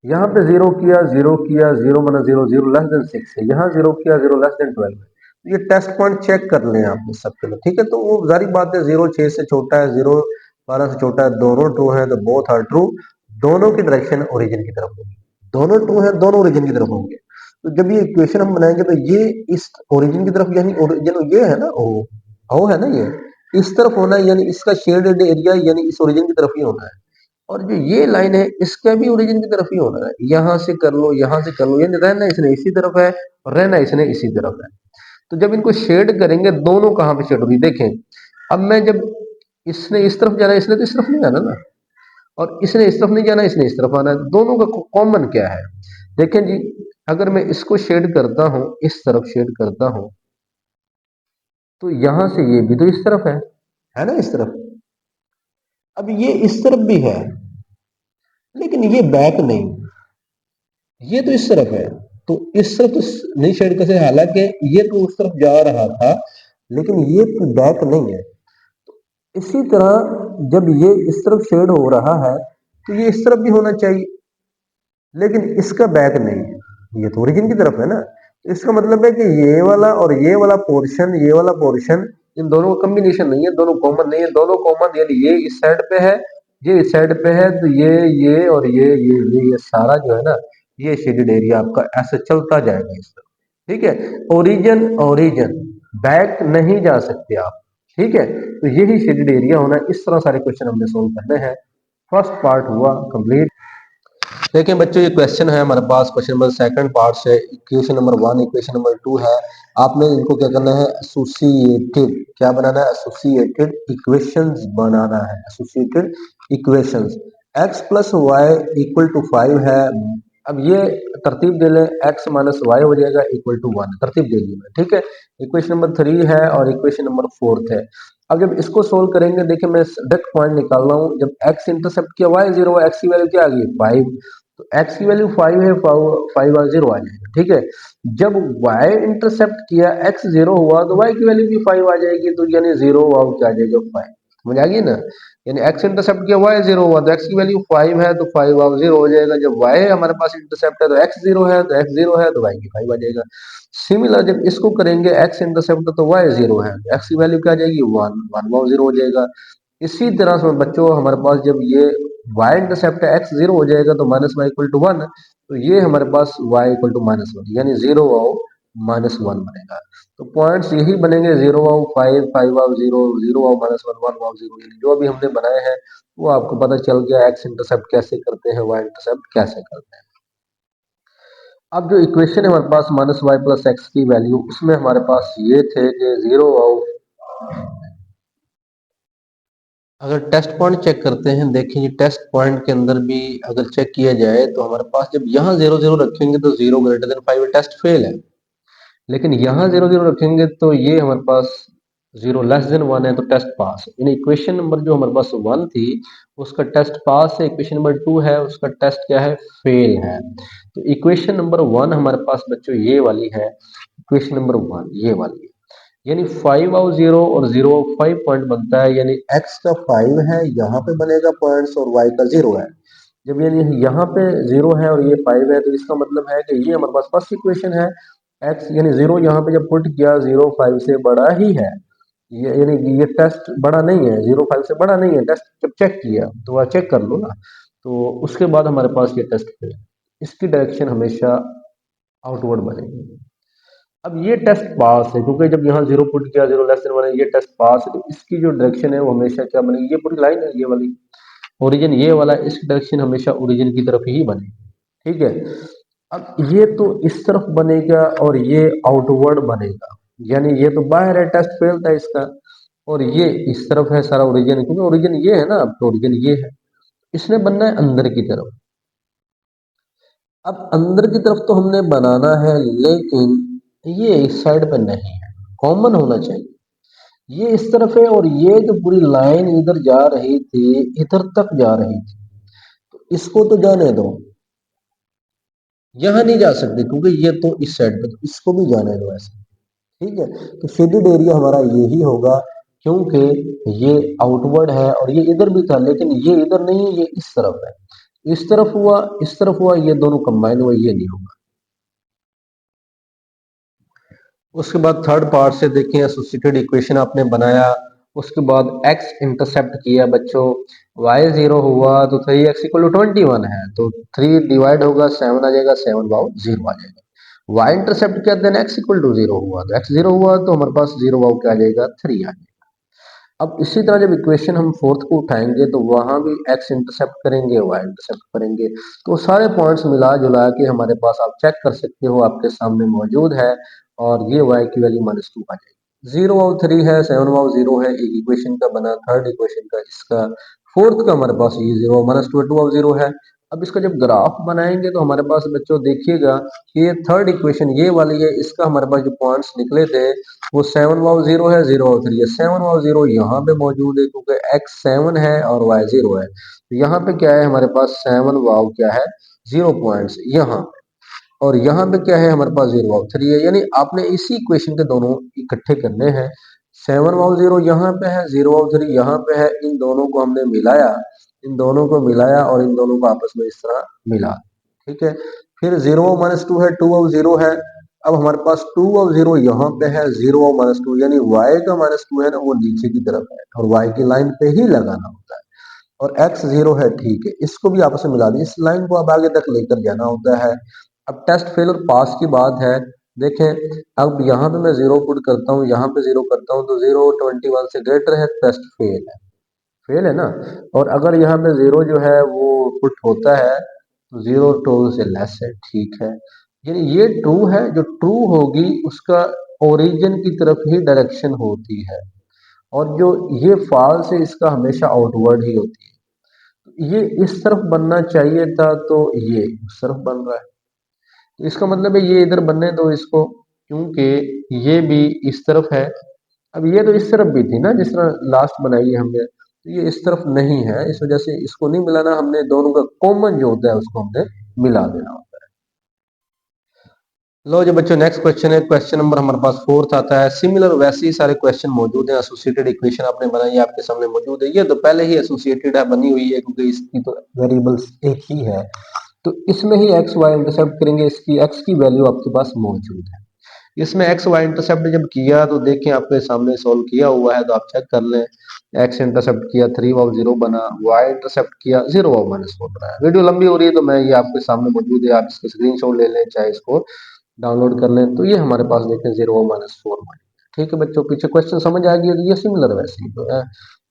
यहाँ पे 0 किया 0 किया 0 माना 0 0 लेस देन 6 है, यहाँ 0 किया 0 लेस देन 12 है। ये टेस्ट पॉइंट चेक कर लें आप सबके लिए, ठीक है। तो वो जारी बात है 0 6 से छोटा है, 0 12 से छोटा है, दोनों ट्रू है तो बोथ आर ट्रू, दोनों की डायरेक्शन ओरिजिन की तरफ होगी, दोनों ट्रू है दोनों ओरिजिन की तरफ होंगे। तो जब ये इक्वेशन हम बनाएंगे तो ये इस ओरिजिन की तरफ, यानी ओरिजिन ये है ना ओ है ना, ये इस तरफ होना है, यानी इसका शेडेड एरिया यानी इस ओरिजिन की तरफ ही होना है, और जो ये लाइन है इसका भी ओरिजिन की तरफ ही होना है, यहां से कर लो यहां से कर लो, यानी रहना इसने इसी तरफ है और रहना इसने इसी तरफ है। तो जब इनको शेड करेंगे दोनों कहां पे शेड होगी, देखें अब मैं जब इसने इस तरफ जाना है इसने तो इस तरफ नहीं जाना ना, और इसने इस तरफ नहीं जाना इसने इस तरफ आना है, दोनों का कॉमन क्या है। देखें जी अगर मैं इसको शेड करता हूं, इस तरफ शेड करता हूं, तो यहां से ये भी तो इस तरफ है ना इस तरफ, अब ये इस तरफ भी है लेकिन ये बैक नहीं, ये तो इस तरफ है, तो इस तरफ तो नहीं शेड कर सकते, हालांकि ये तो उस तरफ जा रहा था लेकिन ये तो बैक नहीं है। इसी तरह जब ये इस तरफ शेड हो रहा है तो ये इस तरफ भी होना चाहिए, लेकिन इसका बैक नहीं है, ये तो ओरिजिन की तरफ है ना। तो इसका मतलब है कि ये वाला और ये वाला पोर्शन, ये वाला पोर्शन, इन दोनों का कॉम्बिनेशन नहीं है, दोनों कॉमन नहीं है, दोनों कॉमन यानी ये इस साइड पे है, ये इस साइड पे है, तो ये और ये सारा जो है ना, ये शेडेड एरिया आपका ऐसे चलता जाएगा इस तरह। ठीक है, ओरिजिन ओरिजिन बैक नहीं जा सकते आप। ठीक है, तो यही शेडेड एरिया होना है। इस तरह सारे क्वेश्चन हमने सोल्व करने हैं। फर्स्ट पार्ट हुआ कंप्लीट। देखिए बच्चों, ये क्वेश्चन है हमारे पास, क्वेश्चन नंबर सेकंड पार्ट से इक्वेशन नंबर 1, इक्वेशन नंबर 2 है। आपने इनको क्या करना है, एसोसिएटेड, क्या बनाना है, एसोसिएटेड इक्वेशंस बनाना है, associated equations. x plus y equal to 5 है। अब ये तरतीब दे लें, x माइनस वाई हो जाएगा इक्वल टू 1, तरतीब दे दी मैं। ठीक है, इक्वेशन नंबर 3 है और इक्वेशन नंबर 4 है। अब जब इसको सोल्व करेंगे, देखिए मैं डायरेक्ट पॉइंट निकाल रहा हूँ, जब x इंटरसेप्ट किया y 0, x की वैल्यू क्या आ गई 5, तो x की वैल्यू 5 है, 5 और 0 आ जाएगा। ठीक है, जब y इंटरसेप्ट किया x 0 हुआ तो y की वैल्यू भी 5 आ जाएगी, तो यानी 0 वाव क्या आ जाएगा 5। समझ आ गई ना, यानी x इंटरसेप्ट किया y 0 हुआ तो x की वैल्यू 5 है, तो 5 वाव 0 हो जाएगा। जब y हमारे पास इंटरसेप्ट है तो x 0 है, तो x 0 है तो y की 5 आ जाएगा। सिमिलर जब इसको करेंगे, x इंटरसेप्ट तो y 0 है, तो x की वैल्यू क्या आ जाएगी 1, 1 वाव 0 हो जाएगा। इसी तरह से बच्चों हमारे पास जब ये y इंटरसेप्ट है x 0 हो जाएगा, तो माइनस वाई इक्वल टू 1, तो ये हमारे पास y इक्वल टू माइनस 1, यानी 0 वाव माइनस 1 बनेगा। तो पॉइंट्स यही बनेंगे, 0 वाव 5, 5 वाव 0, 0 वाव माइनस 1, 1 वाव 0, यानी जो भी हमने बनाए हैं वो आपको पता चल गया, x इंटरसेप्ट कैसे करते हैं, y इंटरसेप्ट कैसे करते हैं। अब जो इक्वेशन है हमारे पास माइनस वाई प्लस एक्स की वैल्यू, उसमें हमारे पास ये थे कि 0 वाव, अगर टेस्ट पॉइंट चेक करते हैं, देखिए टेस्ट पॉइंट के अंदर भी अगर चेक किया जाए तो हमारे पास जब यहाँ 0 0 रखेंगे तो 0 ग्रेटर देन 5 टेस्ट फेल है, लेकिन यहाँ 0 0 रखेंगे तो ये हमारे पास 0 लेस देन 1 है, तो टेस्ट पास है। यानी इक्वेशन नंबर जो हमारे पास 1 थी उसका टेस्ट पास है, इक्वेशन नंबर 2 है उसका टेस्ट क्या है, फेल है। तो इक्वेशन नंबर 1 हमारे पास बच्चों ये वाली है, इक्वेशन नंबर 1 ये वाली है, यानी 5 और 0 और 0 5 पॉइंट बनता है, यानी x का 5 है यहाँ पे बनेगा पॉइंट्स और y का 0 है। जब यानी यहाँ पे 0 है और ये 5 है, तो इसका मतलब है कि ये हमारे पास फर्स्ट इक्वेशन है। x यानी 0 यहाँ पे जब पुट किया, 0 5 से बड़ा ही है, ये यानी कि ये टेस्ट बड़ा नहीं है, 0 5 से बड़ा नहीं है। टेस्ट जब चेक किया तो वह चेक कर लो ना, तो उसके बाद हमारे पास ये टेस्ट है, इसकी डायरेक्शन हमेशा आउटवर्ड बनेगी। अब ये टेस्ट पास है, क्योंकि जब यहाँ 0 पुट किया, 0 लेस देन 1 है, ये टेस्ट पास है, तो इसकी जो डायरेक्शन है वो हमेशा क्या बनेगी, ये पूरी लाइन है ये वाली, ओरिजिन ये वाला, इसकी डायरेक्शन हमेशा ओरिजिन की तरफ ही बनेगी। ठीक है, अब ये तो इस तरफ बनेगा और ये आउटवर्ड बनेगा, यानी ये तो बाहर है, टेस्ट फेल था इसका, और ये इस तरफ है सारा ओरिजिन, क्योंकि ओरिजिन ये है ना, अब तो ओरिजिन ये है, इसने बनना है अंदर की तरफ। अब अंदर की तरफ तो हमने बनाना है, लेकिन ये इस साइड पे नहीं है, कॉमन होना चाहिए। ये इस तरफ है और ये जो पूरी लाइन इधर जा रही थी, इधर तक जा रही थी, तो इसको तो जाने दो, यहां नहीं जा सकते क्योंकि ये तो इस साइड पे, तो इसको भी जाने दो ऐसे। ठीक है, तो शेडेड एरिया हमारा यही होगा, क्योंकि ये आउटवर्ड है और ये इधर भी था, लेकिन ये इधर नहीं है, ये इस तरफ है। इस तरफ हुआ, इस तरफ हुआ, ये दोनों कंबाइन हुआ, ये नहीं होगा। उसके बाद थर्ड पार्ट से देखें, एसोसिएटेड इक्वेशन आपने बनाया, उसके बाद x इंटरसेप्ट किया बच्चों, y 0 हुआ तो 3x इक्वल टू 21 है, तो 3 डिवाइड होगा 7 आ जाएगा, 7 वाव 0 आ जाएगा। y इंटरसेप्ट किया, देन x इक्वल टू 0 हुआ, तो x 0 हुआ तो हमारे पास 0 वाव क्या आ जाएगा 3 आ जाएगा। अब इसी तरह जब इक्वेशन हम फोर्थ को उठाएंगे तो वहां भी x इंटरसेप्ट करेंगे, y इंटरसेप्ट करेंगे, तो सारे पॉइंट्स मिला जुला के हमारे पास आप चेक कर सकते हो, आपके सामने मौजूद है, और ये y की वैल्यू -2 आ जाएगी। 0 वाव 3 है, 7 वाव 0 है, एक इक्वेशन का बना, थर्ड इक्वेशन का इसका, फोर्थ का हमारे पास ये 0 -2 2 वाव 0 है। अब इसका जब ग्राफ बनाएंगे तो हमारे पास बच्चों देखिएगा कि ये थर्ड इक्वेशन ये वाली है, इसका हमारे पास जो पॉइंट्स निकले थे वो 7 वाव 0 है, 0 वाव 3 है। 7 वाव 0 यहाँ पे मौजूद है क्योंकि x 7 है और y 0 है, तो यहाँ पे क्या है हमारे पास 7 वाव क्या है 0 पॉइंट्स यहाँ, और यहाँ पे क्या है हमारे पास 0 वाव 3 है, यानी आपने इसी इक्वेशन के दोनों इकट्ठे करने हैं। 7 वाव 0 यहाँ पे है, 0 वाव 3 यहाँ पे है, इन दोनों को हमने मिलाया, इन दोनों को मिलाया और इन दोनों को आपस में इस तरह मिला। ठीक है। फिर 0 माइनस टू है, 2 और 0 है। अब हमारे पास 2 और 0 यहाँ पे है, 0 और माइनस टू, यानी y का माइनस टू है ना वो नीचे की तरफ है और y की लाइन पे ही लगाना होता है। और x 0 है, ठीक है, इसको भी आपस में मिला दी, इस लाइन को अब आगे तक लेकर जाना होता है। अब टेस्ट फेल और पास की बात है। देखें, अब यहाँ पे मैं 0 पुट करता हूँ, यहाँ पे 0 करता हूँ, तो 0 21 से ग्रेटर है, टेस्ट फेल है, फेल है ना। और अगर यहाँ पे 0 जो है वो पुट होता है तो 0 2 से लेस है, ठीक है। यानी ये ट्रू है, जो ट्रू होगी उसका ओरिजिन की तरफ ही डायरेक्शन होती है, और जो ये फॉल्स है इसका हमेशा आउटवर्ड ही होती है। तो ये इस तरफ बनना चाहिए था, तो ये उस तरफ बन रहा है, तो इसका मतलब है ये इधर बनने दो इसको, क्योंकि ये भी इस तरफ है। अब ये तो इस तरफ भी थी ना, जिस तरह लास्ट बनाई है हमने, तो ये इस तरफ नहीं है, इस वजह से इसको नहीं मिलाना, हमने दोनों का कॉमन जो होता है उसको हमने मिला देना होता है। लो जी बच्चों, नेक्स्ट क्वेश्चन है, क्वेश्चन नंबर हमारे पास फोर्थ आता है। सिमिलर वैसे ही सारे क्वेश्चन मौजूद हैं, एसोसिएटेड इक्वेशन आपने बनाई है, आपके सामने मौजूद है। ये तो पहले ही एसोसिएटेड है, बनी हुई है, क्योंकि इसकी तो वेरिएबल्स एक ही है। तो इसमें ही एक्स वाई इंटरसेप्ट करेंगे, इसकी एक्स की वैल्यू आपके पास मौजूद है। इसमें एक्स वाई इंटरसेप्ट जब किया तो देखें आपके सामने सॉल्व किया हुआ है, तो आप चेक कर लें। एक्स इंटरसेप्ट किया 3 वाव 0 बना, वाई इंटरसेप्ट किया 0 वाव माइनस 4 बना। वीडियो लंबी हो रही है तो मैं ये आपके सामने मौजूद है, आप इसका स्क्रीनशॉट ले लें, चाहे इसको डाउनलोड कर लें। तो ये हमारे पास देखें 0 वाव माइनस 4 बना। ठीक है बच्चों, पीछे क्वेश्चन समझ आ गया, तो ये सिमिलर वैसे ही तो है।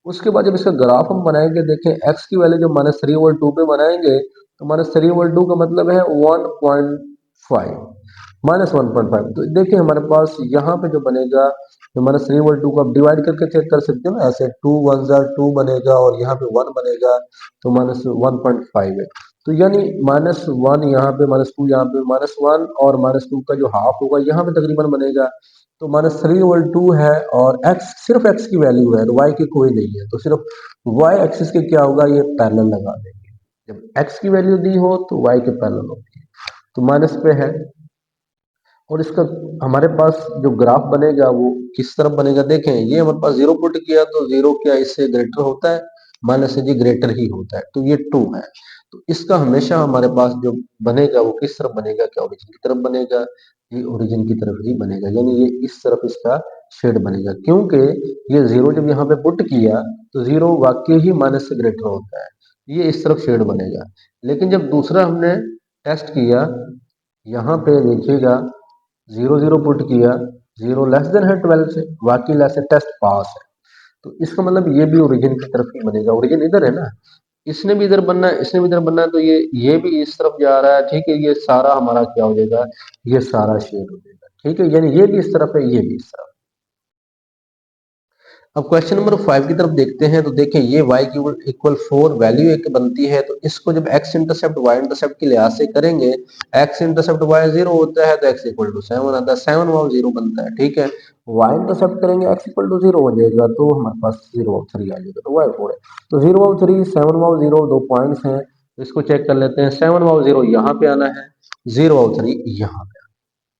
उसके बाद जब इसका ग्राफ हम बनाएंगे, देखें एक्स की वैल्यू जब -3/2 पे बनाएंगे, तो -3/2 का मतलब है 1.5 -1.5। तो देखिए हमारे पास यहाँ पे जो बनेगा, तो -3/2 को आप डिवाइड करके चेक कर सकते हो ना, ऐसे 2 1 जार 2 बनेगा और यहाँ पे 1 बनेगा, तो -1.5 है। तो यानी -1 यहाँ पे, -2 यहाँ पे, -1 और -2 का जो हाफ होगा यहाँ पे तकरीबन बनेगा। तो -3/2 है, और x सिर्फ x की वैल्यू है, y की कोई नहीं है, तो सिर्फ y एक्सिस के क्या होगा, ये पैरेलल लगा देंगे। जब x की वैल्यू दी हो तो y के पैरेलल होती है, तो माइनस पे है। और इसका हमारे पास जो ग्राफ बनेगा वो किस तरफ बनेगा, देखें ये हमारे पास 0 पुट किया तो 0 क्या इससे ग्रेटर होता है, माइनस से जी ग्रेटर ही होता है, तो ये 2 है। तो इसका हमेशा हमारे पास जो बनेगा वो किस तरफ बनेगा, क्या ओरिजिन की तरफ बनेगा, ये ओरिजिन की तरफ ही बनेगा, यानी ये इस तरफ इसका शेड बनेगा, क्योंकि ये 0 जब यहाँ पे पुट किया तो 0 वाकई ही माइनस से ग्रेटर होता है, ये इस तरफ शेड बनेगा। लेकिन जब दूसरा हमने टेस्ट किया, यहाँ पे देखिएगा 0 0 पुट किया, 0 लेस देन है 12 से, बाकी लेस है, टेस्ट पास है। तो इसका मतलब ये भी ओरिजिन की तरफ ही बनेगा, ओरिजिन इधर है ना, इसने भी इधर बनना है, इसने भी इधर बनना है, तो ये भी इस तरफ जा रहा है, ठीक है। ये सारा हमारा क्या हो जाएगा, ये सारा शेड हो जाएगा, ठीक है। यानी ये भी इस तरफ है, ये भी इस तरफ। अब क्वेश्चन नंबर 5 की तरफ देखते हैं, तो देखें ये y की इक्वल 4 वैल्यू एक बनती है, तो इसको जब x इंटरसेप्ट y इंटरसेप्ट के लिहाज से करेंगे, x इंटरसेप्ट y 0 होता है तो x इक्वल टू 7 आता है, 7 वाव 0 बनता है, ठीक है। y इंटरसेप्ट करेंगे x इक्वल टू 0 हो जाएगा, तो हमारे पास 0 वाव 3 आ जाएगा, तो y 4 है। तो 0 वाव 3 7 वाव 0 दो पॉइंट्स हैं, तो इसको चेक कर लेते हैं। 7 वाव 0 यहाँ पे आना है, 0 वाव 3 यहाँ पे,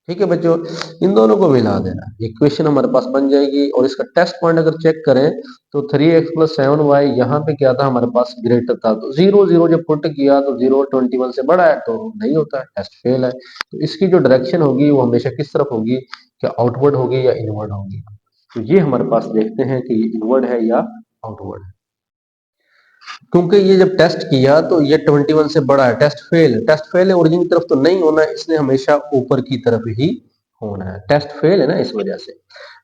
ठीक है बच्चों। इन दोनों को मिला देना, इक्वेशन हमारे पास बन जाएगी। और इसका टेस्ट पॉइंट अगर चेक करें तो 3x + 7y यहाँ पे क्या था हमारे पास, ग्रेटर था, तो 0 0 जब पुट किया तो 0 21 से बड़ा है तो नहीं होता है, टेस्ट फेल है। तो इसकी जो डायरेक्शन होगी वो हमेशा किस तरफ होगी, क्या आउटवर्ड होगी या इनवर्ड होगी। तो ये हमारे पास देखते हैं कि ये इनवर्ड है या आउटवर्ड है, क्योंकि ये जब टेस्ट किया तो ये 21 से बड़ा है, टेस्ट फेल है। टेस्ट फेल है, ओरिजिन की तरफ तो नहीं होना है, इसने हमेशा ऊपर की तरफ ही होना है, टेस्ट फेल है ना इस वजह से।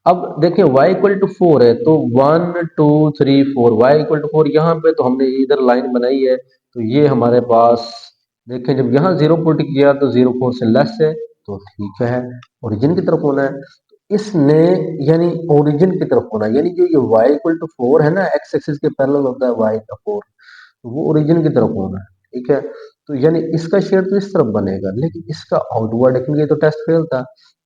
अब देखें y इक्वल टू 4 है, तो 1 2 3 4, y इक्वल टू 4 यहाँ पे तो हमने इधर लाइन बनाई है, तो ये हमारे पास देखें जब यहाँ 0 पुट किया तो 0 4 से लेस है, तो ठीक है, ओरिजिन की तरफ होना है। इसने यानी ओरिजिन की तरफ होना है, यानी जो ये y इक्वल टू 4 है ना, x एक्सिस के पैरेलल होता है y का 4, तो वो ओरिजिन की तरफ होना है, ठीक है। तो यानी इसका शेड तो इस तरफ बनेगा, लेकिन इसका आउटवर्ड है, क्योंकि ये तो टेस्ट फेल था।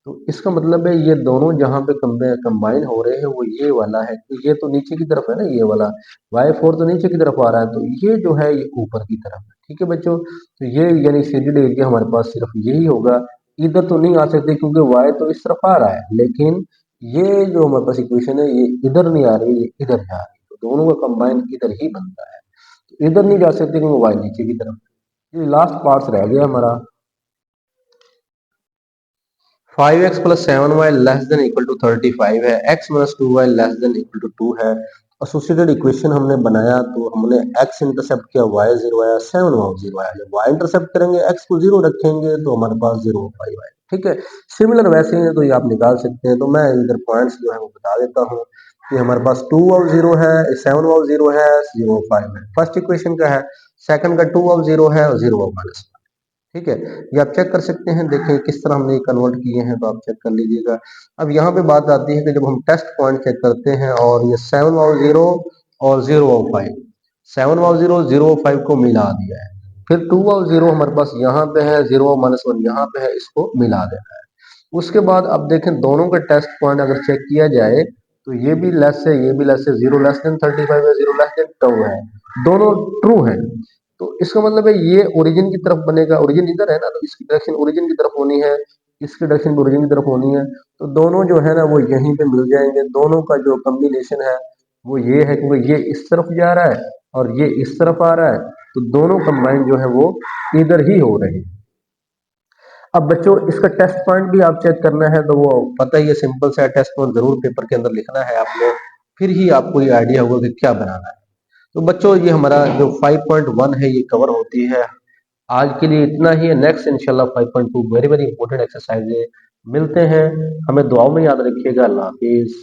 तो इसका मतलब है ये दोनों जहां पे कंबाइन हो रहे हैं वो ये वाला है, तो ये तो नीचे की तरफ है ना, ये वाला y4 तो नीचे की तरफ आ रहा है, तो ये जो है ये ऊपर की तरफ है, ठीक है बच्चों। तो ये यानी शेडेड एरिया हमारे पास सिर्फ यही होगा, इधर तो नहीं आ सकते क्योंकि y तो इस तरफ आ रहा है, लेकिन ये जो हमारे पास इक्वेशन है ये इधर नहीं आ रही, ये इधर जा रही है, तो दोनों का कंबाइन इधर ही बनता है। तो इधर नहीं जा सकते क्योंकि y नीचे की तरफ है। ये लास्ट पार्ट रह गया हमारा 5x plus 7y less than equal to 35 है, x minus 2y less than equal to 2 है। एसोसिएटेड इक्वेशन हमने बनाया तो हमने x इंटरसेप्ट किया, y 0 आया, 7y 0 आया। जब y इंटरसेप्ट करेंगे x को 0 रखेंगे तो हमारे पास 0 5 आए। ठीक है, सिमिलर वैसे ही है तो ये आप निकाल सकते हैं। तो मैं इधर पॉइंट्स जो है वो बता देता हूँ कि हमारे पास 2 और 0 है, 7 और 0 है, 0 5 है। फर्स्ट इक्वेशन का है, सेकंड का 2 और 0 है और 0 माइनस। ठीक है, ये आप चेक कर सकते हैं, देखें किस तरह हमने ये कन्वर्ट किए हैं, तो आप चेक कर लीजिएगा। अब यहाँ पे बात आती है कि जब हम टेस्ट पॉइंट चेक करते हैं और ये 7 और 0 और 0 और 5, 7 और 0 0 और 5 को मिला दिया है, फिर 2 और 0 हमारे पास यहाँ पे है, 0 और माइनस 1 यहाँ पे है, इसको मिला देना है। उसके बाद अब देखें दोनों का टेस्ट पॉइंट अगर चेक किया जाए तो ये भी लेस है, ये भी लेस है, 0 लेस देन 35 है, 0 लेस देन 2 है, दोनों ट्रू है। तो इसका मतलब है ये ओरिजिन की तरफ बनेगा, ओरिजिन इधर है ना, तो इसकी डायरेक्शन ओरिजिन की तरफ होनी है, इसकी डायरेक्शन ओरिजिन की तरफ होनी है। तो दोनों जो है ना वो यहीं पे मिल जाएंगे। दोनों का जो कॉम्बिनेशन है वो ये है, क्योंकि ये इस तरफ जा रहा है और ये इस तरफ आ रहा है, तो दोनों कंबाइन जो है वो इधर ही हो रहे हैं। अब बच्चों इसका टेस्ट पॉइंट भी आप चेक करना है, तो वो पता ही है, सिंपल सा टेस्ट पॉइंट जरूर पेपर के अंदर लिखना है आपने, फिर ही आपको ये आइडिया होगा कि क्या बनाना है। तो बच्चों ये हमारा जो 5.1 है ये कवर होती है। आज के लिए इतना ही है। नेक्स्ट इंशाल्लाह 5.2 वेरी वेरी इंपॉर्टेंट एक्सरसाइज है। मिलते हैं, हमें दुआओं में याद रखिएगा। अल्लाह हाफिज।